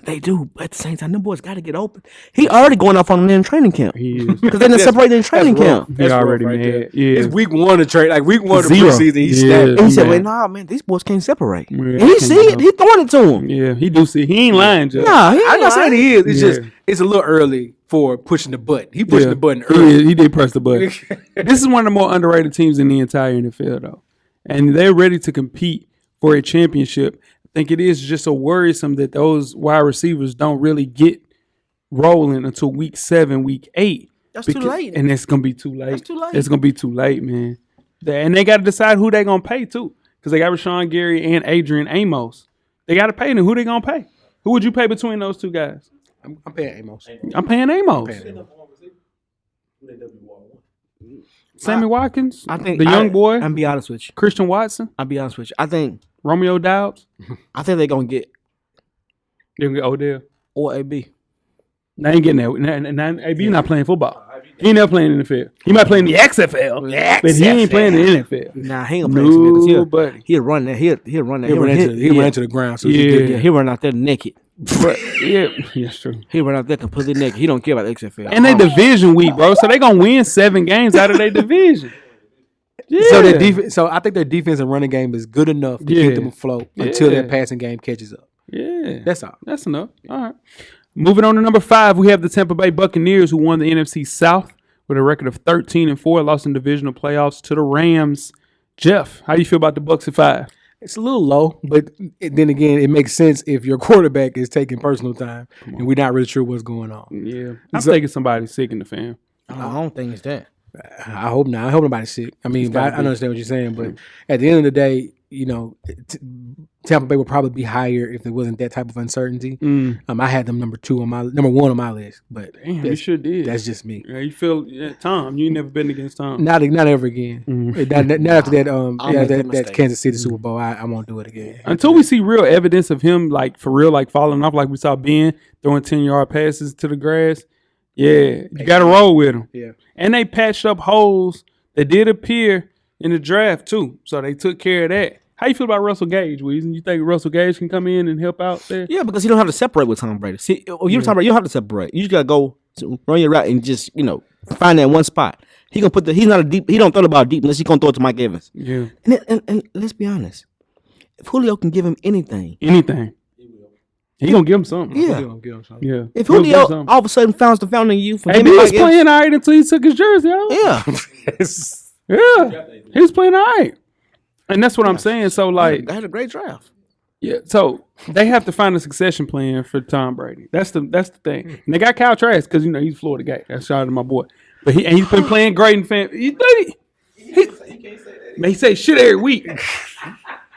S3: They do, but at the same time, them boys got to get open. He already going off on them in training camp.
S1: He is.
S3: Because they didn't separate in training camp.
S1: He
S2: That's
S1: already
S2: rough right
S1: mad.
S2: there.
S1: Yeah.
S2: It's week 1 of trade. Like week 1 of the
S1: Zero.
S2: preseason, he
S1: Yeah.
S2: snapped.
S3: And he said,
S1: Yeah.
S3: "Wait, nah, man, these boys can't separate."
S1: Yeah,
S3: And
S1: I
S3: he
S1: can't
S3: see it.
S1: help.
S3: He throwing it to him.
S1: Yeah, he do see. He ain't lying, Joe.
S3: Nah, he
S2: I'm not saying he is. It's
S1: Yeah.
S2: just it's a little early for pushing the button. He pushing the button
S1: He
S2: early.
S1: is. He did press the button. This is one of the more underrated teams in the entire NFL, though. And they're ready to compete for a championship. I think it is just so worrisome that those wide receivers don't really get rolling until week 7, week 8.
S3: That's too late.
S1: And it's going to be too late.
S3: That's too late.
S1: It's going to be too late, man. And they got to decide who they going to pay, too. Because they got Rashawn Gary and Adrian Amos. They got to pay them. Who they going to pay? Who would you pay between those two guys?
S2: I'm paying Amos.
S1: I'm paying Amos. Sammy Watkins,
S3: I think
S1: the young boy,
S3: I'm be honest with you.
S1: Christian Watson,
S3: I'll be honest with you. I think
S1: Romeo Doubs,
S3: they're gonna get
S1: they're gonna get Odell.
S3: or AB.
S1: They ain't getting that. AB not playing football. He ain't never playing in the NFL. He might play in the XFL, but he ain't playing in the NFL.
S3: Nah, he ain't gonna play in the
S1: buddy.
S3: He'll run that. He'll run that.
S2: He ran into the ground. So
S3: he'll run out there naked.
S1: But yeah, that's true.
S3: He'll run out there completely naked. He don't care about the XFL.
S1: And they division week, bro. So they gonna win 7 games out of their division. Yeah.
S2: So I think their defense and running game is good enough to keep them afloat until their passing game catches up.
S1: Yeah,
S2: that's all.
S1: That's enough. All right. Moving on to number 5, we have the Tampa Bay Buccaneers, who won the NFC South with a record of 13-4, lost in divisional playoffs to the Rams. Jeff, how do you feel about the Bucs at 5?
S2: It's a little low, but then again, it makes sense if your quarterback is taking personal time and we're not really sure what's going on.
S1: Yeah, I'm thinking somebody's sick in the fam.
S3: I don't think it's that.
S2: I hope not. I hope nobody's sick. I mean, I understand what you're saying, but at the end of the day, you know, Tampa Bay would probably be higher if there wasn't that type of uncertainty. I had them number 1 on my list, but
S1: damn, you sure did.
S2: That's just me.
S1: Yeah, you feel Tom? You ain't never been against Tom.
S2: Not ever again. Not after that. That Kansas City Super Bowl. I won't do it again
S1: until we see real evidence of him, like for real, like falling off, like we saw Ben throwing 10-yard passes to the grass. Yeah, you got to roll with him.
S2: Yeah,
S1: and they patched up holes that did appear in the draft too, so they took care of that. How you feel about Russell Gage, Weezy? You think Russell Gage can come in and help out there?
S3: Yeah, because you don't have to separate with Tom Brady. See, you're talking about you don't have to separate. You just gotta go run your route and just find that one spot. He gonna put he's not a deep. He don't throw the ball deep unless he gonna throw it to Mike Evans.
S1: Yeah,
S3: and let's be honest, if Julio can give him anything.
S1: He gonna give him something.
S3: Yeah.
S1: Yeah.
S3: If Julio all of a sudden found the fountain in you,
S1: he was playing all right until he took his jersey out.
S3: Yeah.
S1: Yeah. He was playing all right. And that's what I'm saying. So, like,
S3: they had a great draft.
S1: Yeah. So they have to find a succession plan for Tom Brady. That's the thing. And they got Kyle Trask because he's Florida guy. That's shout out to my boy. But he's been playing great in family. He say shit every week.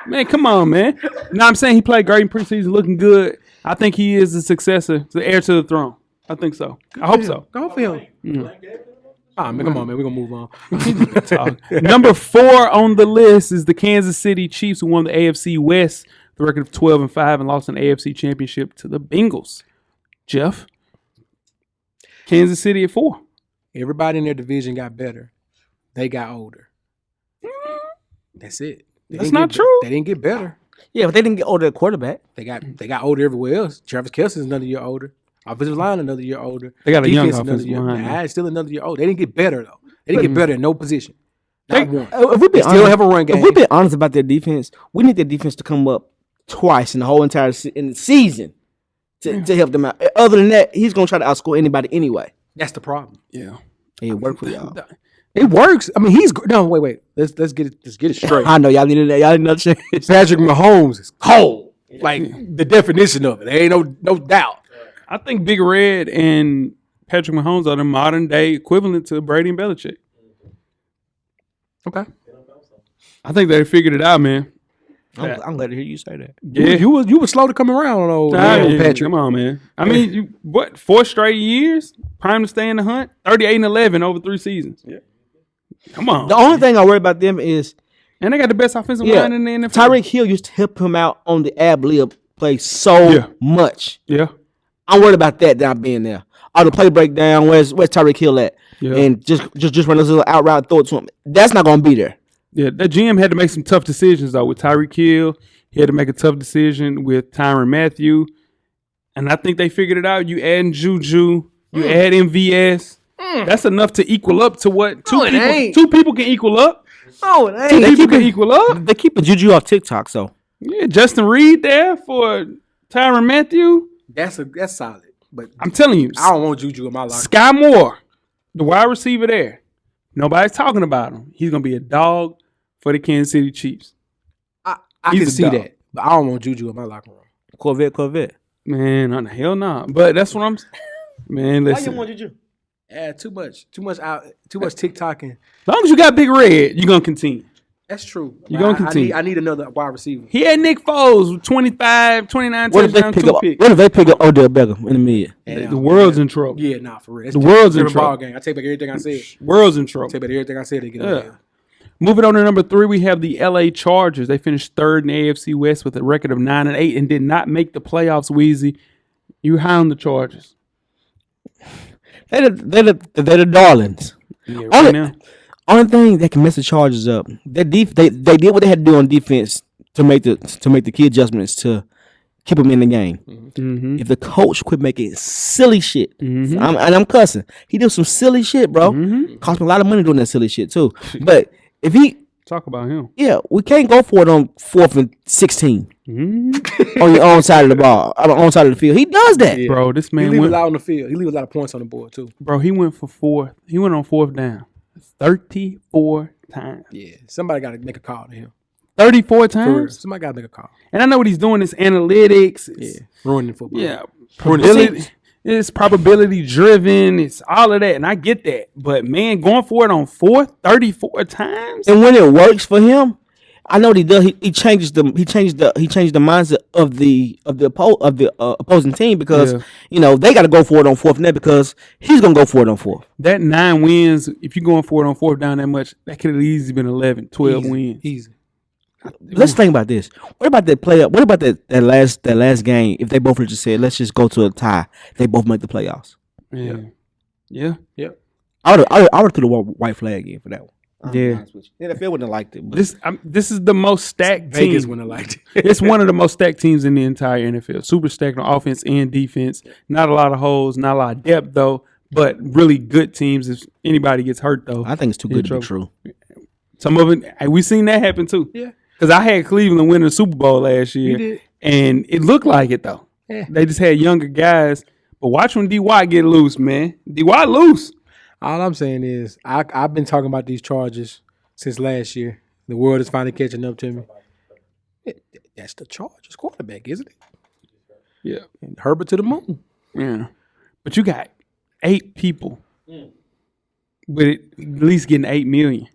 S1: Man, come on, man. No, I'm saying he played great in preseason, looking good. I think he is the successor, the heir to the throne. I think so. I hope so.
S2: Go for him. Man, come on, man. We're going to move on.
S1: Number 4 on the list is the Kansas City Chiefs, who won the AFC West, the record of 12-5, and lost an AFC championship to the Bengals. Jeff? Kansas City at 4.
S2: Everybody in their division got better. They got older. That's it.
S1: That's not true.
S2: They didn't get better.
S3: Yeah, but they didn't get older at quarterback.
S2: They got older everywhere else. Travis Kelce is another year older. Offensive line another year older.
S1: They got a young offensive line.
S2: It's still another year older. They didn't get better though. They didn't get better in no position. Not one.
S3: They
S2: still have a run game.
S3: If we've been honest about their defense, we need their defense to come up twice in the whole entire in the season to help them out. Other than that, he's gonna try to outscore anybody anyway.
S2: That's the problem.
S1: Yeah,
S3: it worked for y'all.
S2: It works. I mean, he's no. Wait. Let's get it straight.
S3: I know y'all needed that. Y'all need another chance.
S2: Patrick Mahomes is cold. Like the definition of it. There ain't no doubt.
S1: I think Big Red and Patrick Mahomes are the modern day equivalent to Brady and Belichick.
S2: Okay.
S1: I think they figured it out, man.
S3: I'm glad to hear you say that.
S2: Yeah, you were slow to come around on old Patrick.
S1: Come on, man. I mean, 4 straight years, prime to stay in the hunt, 38-11 over 3 seasons. Yeah. Come on.
S3: The only thing I worry about them is,
S1: and they got the best offensive line in the NFL.
S3: Tyreek Hill used to help him out on the ad-lib play so much.
S1: Yeah.
S3: I'm worried about that not being there. The play breakdown, where's Tyreek Hill at? Yeah. And just run those little out route, throw it to him. That's not going to be there.
S1: Yeah, that GM had to make some tough decisions, though, with Tyreek Hill. He had to make a tough decision with Tyrann Mathieu. And I think they figured it out. You add Juju, you add MVS. That's enough to equal up to what two people can equol up.
S3: Oh, it ain't.
S1: Two people can equal up.
S3: They keep a Juju off TikTok, so.
S1: Yeah, Justin Reed there for Tyrann Mathieu.
S2: That's solid. But
S1: I'm telling you,
S2: I don't want Juju in my locker.
S1: Sky Moore, the wide receiver there. Nobody's talking about him. He's gonna be a dog for the Kansas City Chiefs.
S2: I can see that, but I don't want Juju in my locker room.
S3: Corvette.
S1: Man, on the hell no. But that's what I'm. Man, listen.
S3: Why you want Juju?
S2: Yeah, too much TikToking.
S1: As long as you got Big Red, you're gonna continue.
S2: That's true.
S1: You're going to continue.
S2: I need another wide receiver.
S1: He had Nick Foles with 29 touchdowns, 2 picks.
S3: What if they pick up Odell Beckham in the mid?
S1: The world's in trouble.
S2: Yeah, nah, for real.
S1: The world's in trouble.
S2: Game. I take back everything I said.
S1: World's in trouble.
S2: I take back everything I said. Again.
S1: Moving on to number 3, we have the LA Chargers. They finished 3rd in the AFC West with a record of 9-8 and did not make the playoffs, Weezy. You high on the Chargers.
S3: They're the darlings.
S1: Yeah, right now.
S3: Only thing that can mess the Chargers up, they did what they had to do on defense to make the key adjustments to keep them in the game.
S1: Mm-hmm.
S3: If the coach quit making silly shit,
S1: Mm-hmm.
S3: I'm cussing. He did some silly shit, bro.
S1: Mm-hmm.
S3: Cost me a lot of money doing that silly shit too. But if he,
S1: Talk about him.
S3: yeah, we can't go for it on 4th and 16
S1: Mm-hmm.
S3: on your own side of the ball, on the own side of the field. He does that.
S2: Yeah.
S1: Bro, this
S2: He
S1: man
S2: leaves a
S1: went.
S2: lot on the field. He leaves a lot of points on the board too.
S1: Bro, he went for 4th. He went on 4th down 34 times.
S2: Yeah, somebody got to make a call to him.
S1: 34
S2: For real.
S1: times.
S2: Somebody got to make a call.
S1: And I know what he's doing is analytics. It's,
S2: Yeah, ruining football.
S1: yeah. Probability, it's probability driven. It's all of that. And I get that. But man, going for it on 4th 34 times.
S3: And when it works for him, I know what he does. He changes the mindset of the opposing team because they got to go for it on 4th and that because he's gonna go for it on 4th.
S1: That 9 wins, if you're going for it on 4th down that much, that could have easily been 11, 12 wins.
S2: Easy.
S3: Let's think about this. What about that playoff? What about that last game? If they both just said, let's just go to a tie, they both make the playoffs.
S1: Yeah. Yeah.
S2: Yep.
S3: I would throw the white flag in for that one.
S1: Yeah.
S3: The NFL wouldn't have liked it. But
S1: This is the most stacked
S2: Vegas
S1: team.
S2: wouldn't have liked it.
S1: It's one of the most stacked teams in the entire NFL. Super stacked on offense and defense. Not a lot of holes, not a lot of depth though, but really good teams. If anybody gets hurt though,
S3: I think it's too good to be true.
S1: some of it we seen that happen too.
S2: Yeah.
S1: Because I had Cleveland win the Super Bowl last year,
S2: did.
S1: and it looked like it though.
S2: Yeah.
S1: They just had younger guys. But watch when D.Y. get loose, man. D.Y. loose.
S2: All I'm saying is I've been talking about these Chargers since last year. The world is finally catching up to me. That's the Chargers quarterback, isn't it?
S1: Yeah.
S2: And Herbert to the moon.
S1: Yeah. But you got 8 people with at least getting $8 million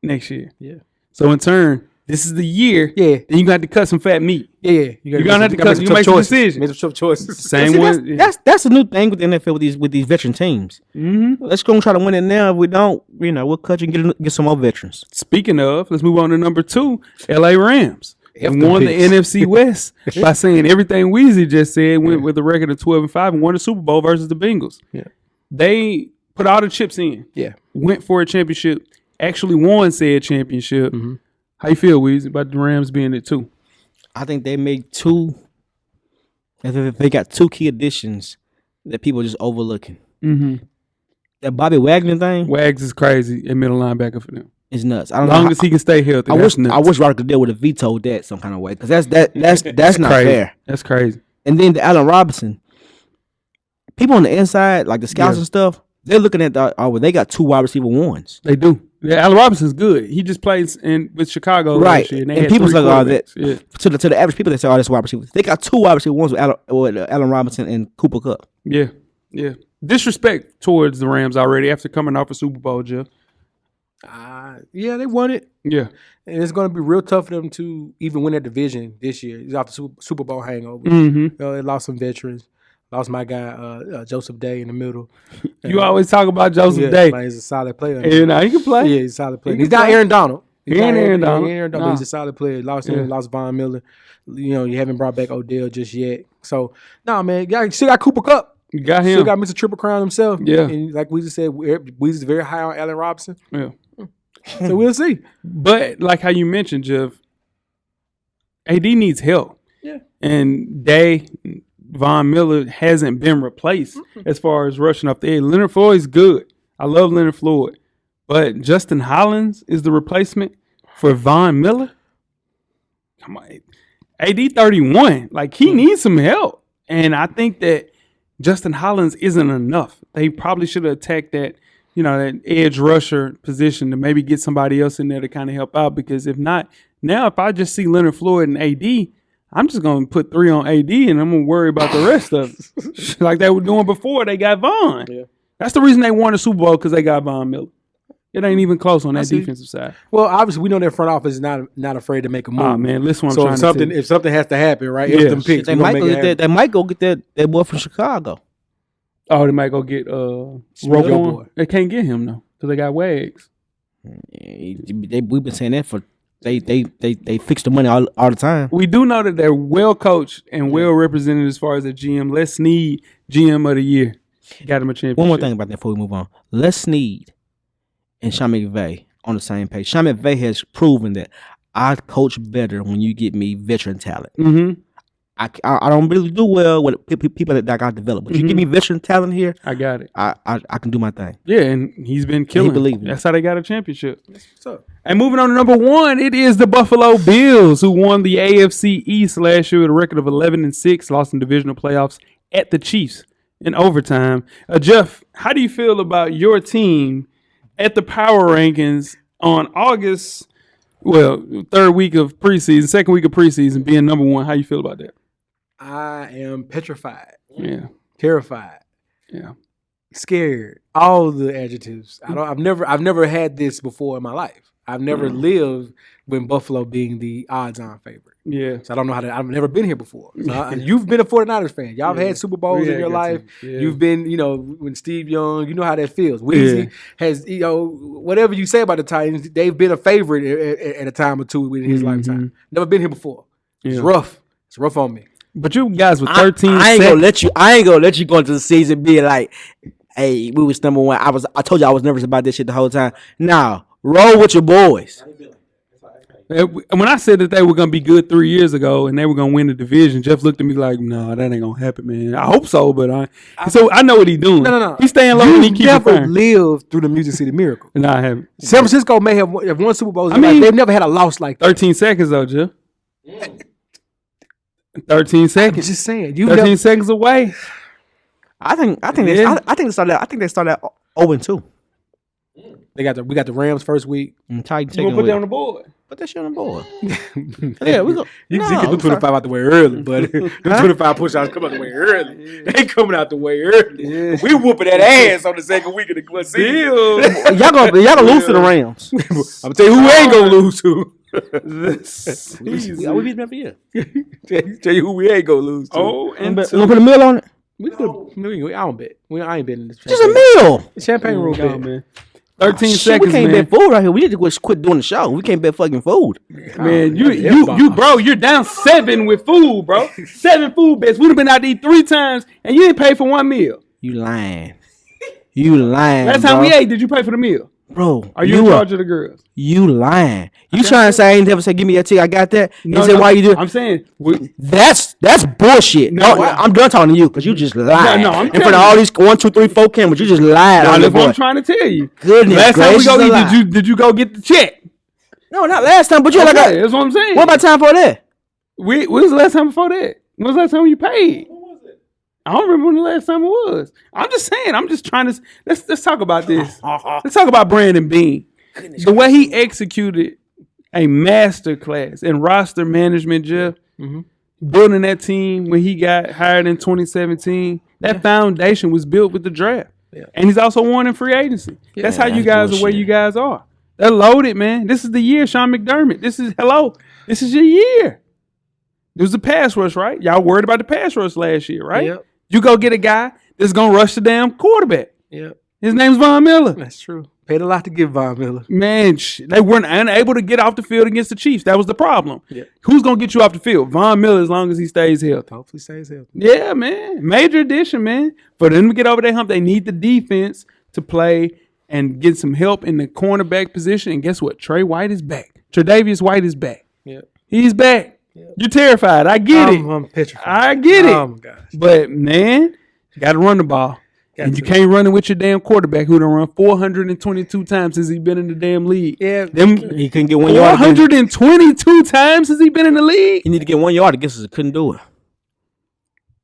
S1: next year.
S2: Yeah.
S1: So in turn, this is the year.
S2: Yeah.
S1: Then you got to cut some fat meat.
S2: Yeah.
S1: You're gonna have to cut. You make some decisions.
S2: Make some tough choices.
S1: Same
S3: See,
S1: one.
S3: that's a new thing with the NFL with these veteran teams.
S1: Mm-hmm.
S3: Let's go and try to win it now. If we don't, we'll cut you and get some more veterans.
S1: Speaking of, let's move on to number 2, LA Rams. And
S2: them
S1: won the
S2: picks.
S1: NFC West by saying everything Weezy just said, went with a record of 12-5 and won the Super Bowl versus the Bengals.
S2: Yeah.
S1: They put all the chips in.
S2: Yeah.
S1: Went for a championship. Actually won said championship.
S2: Mm-hmm.
S1: How you feel, Weezy, about the Rams being it too?
S3: I think they made 2. They got 2 key additions that people are just overlooking.
S1: Mm-hmm.
S3: That Bobby Wagner thing
S1: Wags is crazy at middle linebacker for them.
S3: is nuts. I
S1: As
S3: don't
S1: long
S3: know.
S1: as he can stay healthy.
S3: I
S1: that's
S3: wish
S1: nuts.
S3: Roderick Goodell would have vetoed that some kind of way because that's not
S1: crazy.
S3: fair.
S1: That's crazy.
S3: And then the Allen Robinson, people on the inside, like the scouts and stuff, they're looking at they got 2 wide receiver ones.
S1: They do. Yeah, Allen Robinson's good. He just plays with Chicago
S3: Right.
S1: last year. And, they
S3: And
S1: had
S3: people's
S1: 3
S3: like, that
S1: quarterbacks. Yeah.
S3: to the average people, they say, that's wide receiver. They got 2 wide receiver ones with Allen Robinson and Cooper Kupp.
S1: Yeah. Yeah. Disrespect towards the Rams already after coming off a Super Bowl, Jeff.
S2: Yeah, they won it.
S1: Yeah.
S2: And it's going to be real tough for them to even win that division this year. It's off the Super Bowl hangover.
S1: Mm-hmm.
S2: They lost some veterans. Lost my guy, Joseph Day in the middle.
S1: You always talk about Joseph Day.
S2: Man, he's a solid player.
S1: And he can play.
S2: Yeah, he's a solid player.
S1: He
S2: He's
S1: can
S2: not
S1: play.
S2: Aaron Donald.
S1: He ain't Aaron Donald.
S2: He ain't Aaron Donald.
S1: Nah.
S2: He's a solid player. Lost him. Lost Von Miller. You haven't brought back Odell just yet. So, man, you still got Cooper Kupp.
S1: You got
S2: Still
S1: him.
S2: got Mr. Triple Crown himself.
S1: Yeah.
S2: And like we just said, Weezy's very high on Allen Robinson.
S1: Yeah.
S2: So we'll see.
S1: But like how you mentioned, Jeff, AD needs help.
S2: Yeah.
S1: And Von Miller hasn't been replaced as far as rushing off the edge. Leonard Floyd's good. I love Leonard Floyd. But Justin Hollins is the replacement for Von Miller? Come on. AD 31. Like, he needs some help. And I think that Justin Hollins isn't enough. They probably should have attacked that edge rusher position to maybe get somebody else in there to kind of help out. Because if not, now if I just see Leonard Floyd and AD, I'm just going to put 3 on AD and I'm going to worry about the rest of it. Like they were doing before they got Von.
S2: Yeah.
S1: That's the reason they won the Super Bowl, because they got Von Miller. It ain't even close on that defensive side.
S2: Well, obviously, we know their front office is not afraid to make a move.
S1: Oh, man, listen what I'm
S2: So
S1: trying to say.
S2: if something has to happen, right?
S1: Yeah.
S2: If them picks,
S3: They
S2: we gonna
S3: might
S2: make it happen.
S3: they might go get that boy from Chicago.
S1: Oh, they might go get
S2: Smith, your boy.
S1: Roquan. They can't get him, though, because they got Wags.
S3: We've been saying that for they fix the money all the time.
S1: We do know that they're well coached and well represented as far as the GM. Let's need GM of the year. got him a championship.
S3: One more thing about that before we move on. Les Snead and Sean McVay on the same page. Sean McVay has proven that I coach better when you get me veteran talent.
S1: Mm-hmm.
S3: I don't really do well with people that I got developed. But you give me veteran talent here,
S1: I got it.
S3: I can do my thing.
S1: Yeah, and he's been killing.
S3: He believed in
S1: That's how they got a championship.
S2: So,
S1: And moving on to number 1, it is the Buffalo Bills, who won the AFC East last year with a record of 11-6, lost in divisional playoffs at the Chiefs in overtime. Jeff, how do you feel about your team at the power rankings on August, second week of preseason, being number 1? How you feel about that?
S2: I am petrified.
S1: Yeah.
S2: Terrified.
S1: Yeah.
S2: Scared. All the adjectives. I've never had this before in my life. I've never lived with Buffalo being the odds-on favorite.
S1: Yeah.
S2: So I don't know how to. I've never been here before. So you've been a 49ers fan. Y'all have had Super Bowls in your life.
S1: Yeah.
S2: You've been, when Steve Young, you know how that feels. Weezy has, whatever you say about the Titans, they've been a favorite at a time or two in his lifetime. Never been here before. It's rough. It's rough on me.
S1: But you guys were 13.
S3: I ain't gonna let you go into the season being like, hey, we was number 1. I told you I was nervous about this shit the whole time. Now, roll with your boys.
S1: When I said that they were going to be good 3 years ago and they were going to win the division, Jeff looked at me like, no, that ain't going to happen, man. I hope so, but I know what he's doing.
S2: No.
S1: He's staying low and he keeps
S2: never
S1: firing.
S2: lived through the Music City Miracle.
S1: No, I haven't.
S2: San Francisco may have won Super Bowls. They've never had a loss like that.
S1: 13 seconds, though, Jeff. 13 seconds.
S2: I'm just saying.
S1: 13 seconds away.
S3: I think they started out 0-2.
S2: We got the Rams first week.
S3: And Titans
S1: You going to put that on the board?
S3: Put that shit on the board. Yeah, we go.
S2: You can put 25 out the way early, but 25 push-outs come out the way early. They coming out the way early.
S1: Yeah.
S2: We whooping that ass on the second week of the season.
S3: y'all gonna lose to the Rams.
S2: I'm gonna tell you who we ain't gonna lose to.
S3: We beat them every year.
S2: Tell you who we ain't gonna lose to.
S1: Oh, and
S3: We gonna put a meal on it.
S2: I don't bet. I ain't betting this.
S3: Just a meal.
S2: Champagne room
S1: no,
S2: bet.
S1: man. 13
S3: Shit,
S1: seconds,
S3: we can't
S1: man.
S3: bet food right here. We need to quit doing the show. We can't bet fucking food.
S1: Man, you, bro, you're down 7 with food, bro. 7 food bets. We'd have been out to eat 3 times, and you didn't pay for 1 meal.
S3: You lying. You lying.
S1: Last time we ate, did you pay for the meal?
S3: Bro,
S1: Are you in charge of the girls?
S3: You lying. You trying to say I ain't never say give me a ticket? I got that.
S1: No,
S3: You say why you do it?
S1: I'm saying
S3: That's bullshit.
S1: No,
S3: No, I'm done talking to you because you just lied.
S1: No, I'm
S3: in front
S1: telling
S3: of all these 1, 2, 3, 4 cameras, you just lied.
S1: no,
S3: on
S1: that's
S3: the
S1: what I'm
S3: boy.
S1: trying to tell you.
S3: Goodness
S1: Last time we
S3: gracious
S1: go
S3: alive.
S1: eat, did you go get the check?
S3: No, not last time, but you
S1: Okay,
S3: like
S1: that's what I'm saying.
S3: what about time for that?
S1: When was the last time before that? When was the last time you paid? I don't remember when the last time it was. I'm just saying. I'm just trying to. Let's talk about this. Let's talk about Brandon Bean. The way he executed a masterclass in roster management, Jeff, building that team when he got hired in 2017. That foundation was built with the draft, and he's also won in free agency. That's how you guys are where you guys are. They're loaded, man. This is the year, Sean McDermott. This is your year. It was the pass rush, right? Y'all worried about the pass rush last year, right?
S2: Yep.
S1: You go get a guy that's gonna rush the damn quarterback.
S2: Yep.
S1: His name's Von Miller.
S2: That's true. Paid a lot to get Von Miller.
S1: Man, they weren't unable to get off the field against the Chiefs. That was the problem.
S2: Yeah.
S1: Who's gonna get you off the field? Von Miller, as long as he stays healthy.
S2: Hopefully stays healthy.
S1: Yeah, man. Major addition, man. For them to get over that hump, they need the defense to play and get some help in the cornerback position. And guess what? Trey White is back. Tre'Davious White is back.
S2: Yep.
S1: He's back. Yep. You're terrified. I get it.
S2: I'm petrified.
S1: I get it.
S2: Oh my gosh.
S1: But man, you got to run the ball. And you can't run it with your damn quarterback who done run 422 times since he been in the damn league.
S2: Yeah.
S3: He couldn't get 1 yard.
S1: 422 times since he been in the league.
S3: He need to get 1 yard against us. Couldn't do it.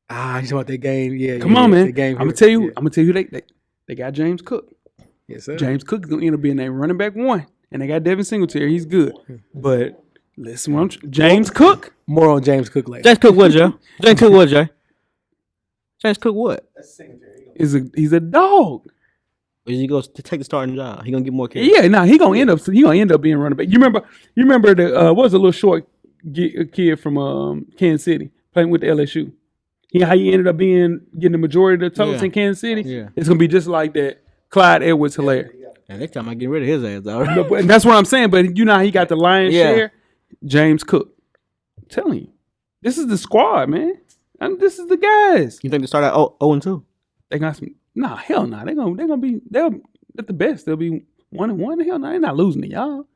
S2: You talking about that game? Yeah.
S1: Come on, man.
S2: The game
S1: I'm gonna tell you. I'm gonna tell you they got James Cook.
S2: Yes, sir.
S1: James Cook is gonna end up being their running back 1, and they got Devin Singletary. He's good, but listen, James Cook.
S2: More on James Cook later.
S3: James Cook what, Jay? James Cook what, Jay? James Cook what?
S1: He's a dog.
S3: Or is he goes to take the starting job? He gonna get more carries.
S1: Yeah, no, he gonna end up being running back. You remember the what was a little short kid from Kansas City playing with the LSU. How he ended up getting the majority of the totes in Kansas City. Yeah. It's gonna be just like that. Clyde Edwards-Helaire.
S3: And next time I get rid of his ass, though.
S1: But that's what I'm saying. But you know how he got the lion's share? James Cook. I'm telling you. This is the squad, man. This is the guys.
S3: You think they start at 0-2?
S1: They got some Nah, hell no. They'll at the best. They'll be 1-1. Hell no, they're not losing to y'all.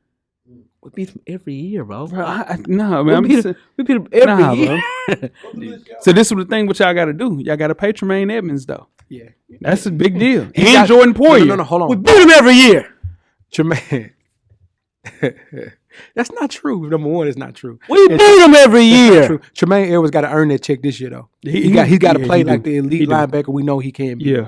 S3: We beat them every year, bro.
S1: No, man.
S3: We beat them every year.
S1: Bro. So this is the thing. What y'all got to do? Y'all got to pay Tremaine Edmonds though.
S2: Yeah,
S1: that's a big deal.
S2: He
S1: And Jordan Poyer.
S2: No, hold on.
S3: We beat them every year.
S2: Tremaine. That's not true. Number one, it's not true.
S3: We beat them every year.
S2: True. Tremaine Edwards got to earn that check this year, though. He got to play like the elite linebacker we know he can be.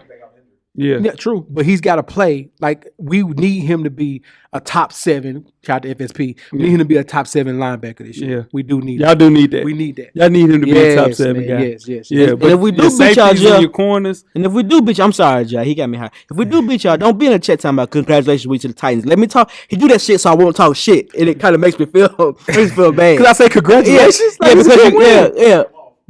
S1: Yeah,
S2: true. But he's got to play like we need him to be a top 7. Shout out to FSP. We need him to be a top 7 linebacker this year.
S1: Yeah.
S2: We do need.
S1: Y'all do need that.
S2: We need that.
S1: Y'all need him to be a top 7 guy.
S2: Yes.
S1: Yeah,
S3: And
S1: but
S3: if we do
S1: the
S3: beat y'all,
S1: safeties in
S3: Jeff,
S1: your corners.
S3: and if we do beat y'all, I'm sorry, Jay. He got me high. If we do beat y'all, don't be in the chat talking about congratulations we to the Titans. Let me talk. He do that shit so I won't talk shit, and it kind of makes me feel bad.
S2: Because I say congratulations.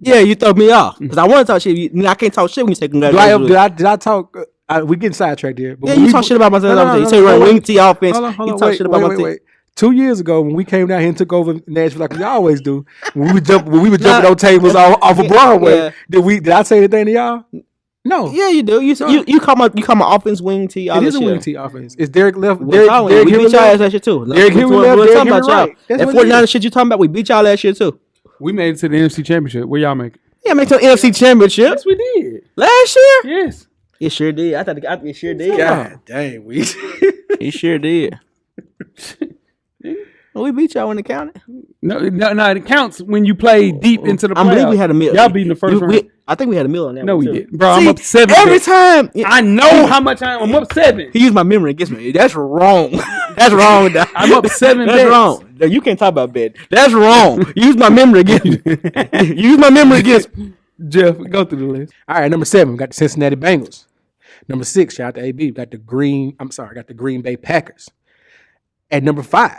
S3: Yeah, you throw me off because I want to talk shit. I can't talk shit when you say congratulations.
S2: Did I talk? We getting sidetracked here. But
S3: You talk shit about myself. You say you run wing T offense. You talk shit about my team.
S2: 2 years ago, when we came down here and took over Nashville like we always do, when we were jumping on tables off of Broadway, did I say anything to y'all? No.
S3: Yeah, you do. You call my offense wing T.
S2: It is a wing T offense. Is Derek left?
S3: We beat y'all ass that shit too.
S2: Derek Henry left. Derek Henry right.
S3: That 49 shit you talking about, we beat y'all last year too.
S1: We made it to the NFC Championship. Where y'all make it?
S3: Yeah, make it to the NFC Championship.
S1: Yes, we did.
S3: Last year?
S1: Yes.
S3: It sure did. I thought it sure did.
S2: God dang, we.
S3: It sure did. We beat y'all when it counted.
S1: No, it counts when you play deep into the playoffs.
S3: I believe we had a meal.
S1: Y'all beat in the first round.
S3: I think we had a meal on that.
S1: No,
S3: one
S1: we
S3: too.
S1: didn't. Bro,
S3: See,
S1: I'm up 7.
S3: Every time.
S1: I know how much I'm up 7.
S3: He used my memory against me. That's wrong. That's wrong.
S1: I'm up 7
S3: That's
S1: bets.
S3: wrong. No, you can't talk about bet. That's wrong. Use my memory against me. Use my memory against me.
S1: Jeff, go through the list.
S2: All right, number 7, we got the Cincinnati Bengals. Number 6, shout out to AB, got the Green Bay Packers. At number 5,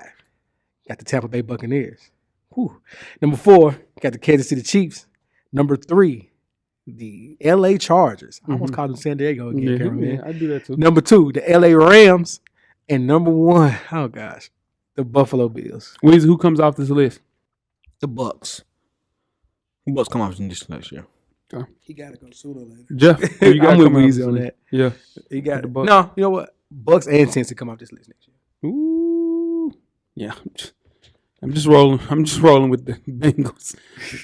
S2: got the Tampa Bay Buccaneers. Whew. Number 4, got the Kansas City Chiefs. Number 3, the LA Chargers. I almost called them San Diego again, cameraman.
S1: I do that too.
S2: Number 2, the LA Rams. And number 1, oh gosh, the Buffalo Bills.
S1: Weezy, who comes off this list?
S3: The Bucks. The Bucks come off in this next year.
S2: He got to go sooner or later.
S1: Jeff, who you got
S2: I'm with
S1: coming off
S2: Weezy
S1: this
S2: on
S1: list?
S2: that.
S1: Yeah.
S2: He got
S1: The Bucks.
S2: No, you know what? Bucks and Cincy come off this list next year.
S1: Ooh. Yeah. I'm just rolling with the Bengals.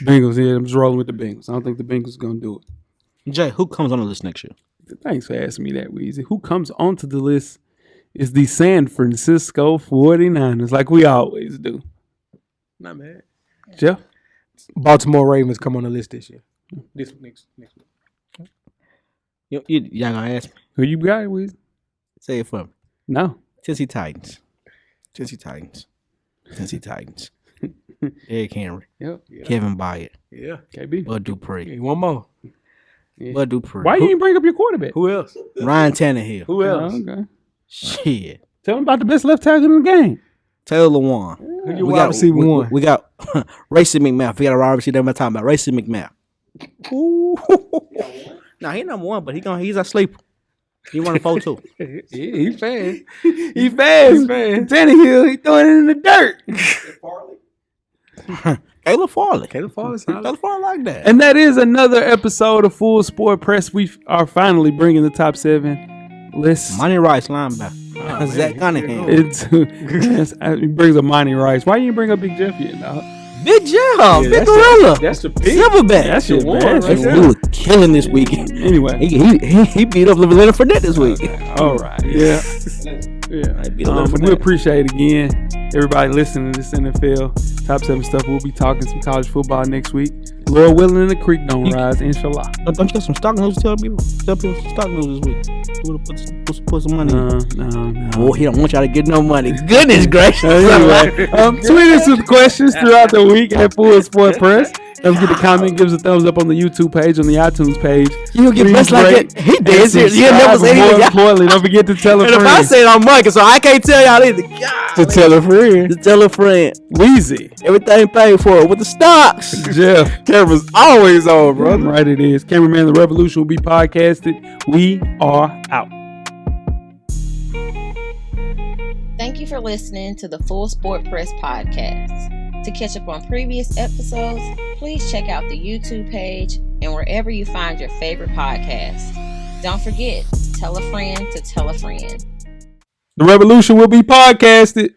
S1: Yeah, I'm just rolling with the Bengals. I don't think the Bengals are going to do it.
S3: Jay, who comes on the list next year?
S1: Thanks for asking me that, Weezy. Who comes onto the list is the San Francisco 49ers, like we always do.
S2: Not mad.
S1: Jeff?
S2: Baltimore Ravens come on the list this year. This next week.
S3: Y'all gonna ask me?
S1: Who you got, Weezy?
S3: Say it for me.
S1: No.
S3: Tennessee Titans. Eric Henry.
S1: Yep.
S3: Kevin Byard.
S2: Yeah.
S1: KB.
S3: Bud Dupree.
S2: One more.
S3: Bud Dupree.
S1: Why you didn't bring up your quarterback?
S2: Who else?
S3: Ryan Tannehill.
S2: Who else?
S1: Oh, okay.
S3: Shit.
S1: Tell him about the best left tackle in the game.
S3: Taylor Lewan.
S2: Who your wide receiver one?
S3: We got Racing McMath. We got a wide receiver that I'm talking about. Racing McMath. Nah, he number 1, but he's a sleeper. He running 4-2.
S2: He fast.
S1: He fast. Tannehill, he throwing it in the dirt.
S3: Caleb Farley.
S2: Caleb Farley
S3: like that.
S1: And that is another episode of Full Sport Press. We are finally bringing the top 7 list.
S3: Money Rice linebacker. Zach Cunningham.
S1: It brings up Monty Rice. Why you didn't bring up Big Jeff yet, dog?
S3: Big Jeff. Big Gorilla.
S2: That's the pick.
S3: Silverback.
S1: That's your one right there.
S3: He was killing this weekend.
S1: Anyway.
S3: He beat up Leonard Fournette this week.
S1: All right. Yeah. We appreciate it again. Everybody listening to this NFL top 7 stuff. We'll be talking some college football next week. Lord willing, and the creek don't rise, inshallah.
S3: Don't you got some stock news to tell people? Tell people some stock news this week. We'll put some money in.
S1: No.
S3: Oh, he don't want y'all to get no money. Goodness gracious.
S1: Anyway, tweet us with questions throughout the week at Full Sport Press. Don't forget to comment, give us a thumbs up on the YouTube page, on the iTunes page.
S3: You'll get blessed like it. He did. You'll never say
S1: More
S3: anything.
S1: importantly, don't forget to tell a
S3: And
S1: friend.
S3: if I say it on mic, so I can't tell y'all either. God,
S2: To tell a friend.
S3: to tell a friend.
S1: Weezy.
S3: Everything paid for with the stocks.
S1: Jeff.
S2: Camera's always on, bro.
S1: Right it is. Cameraman, the revolution will be podcasted. We are out.
S6: Thank you for listening to the Full Sport Press podcast. To catch up on previous episodes, please check out the YouTube page and wherever you find your favorite podcasts. Don't forget, tell a friend to tell a friend.
S1: The revolution will be podcasted.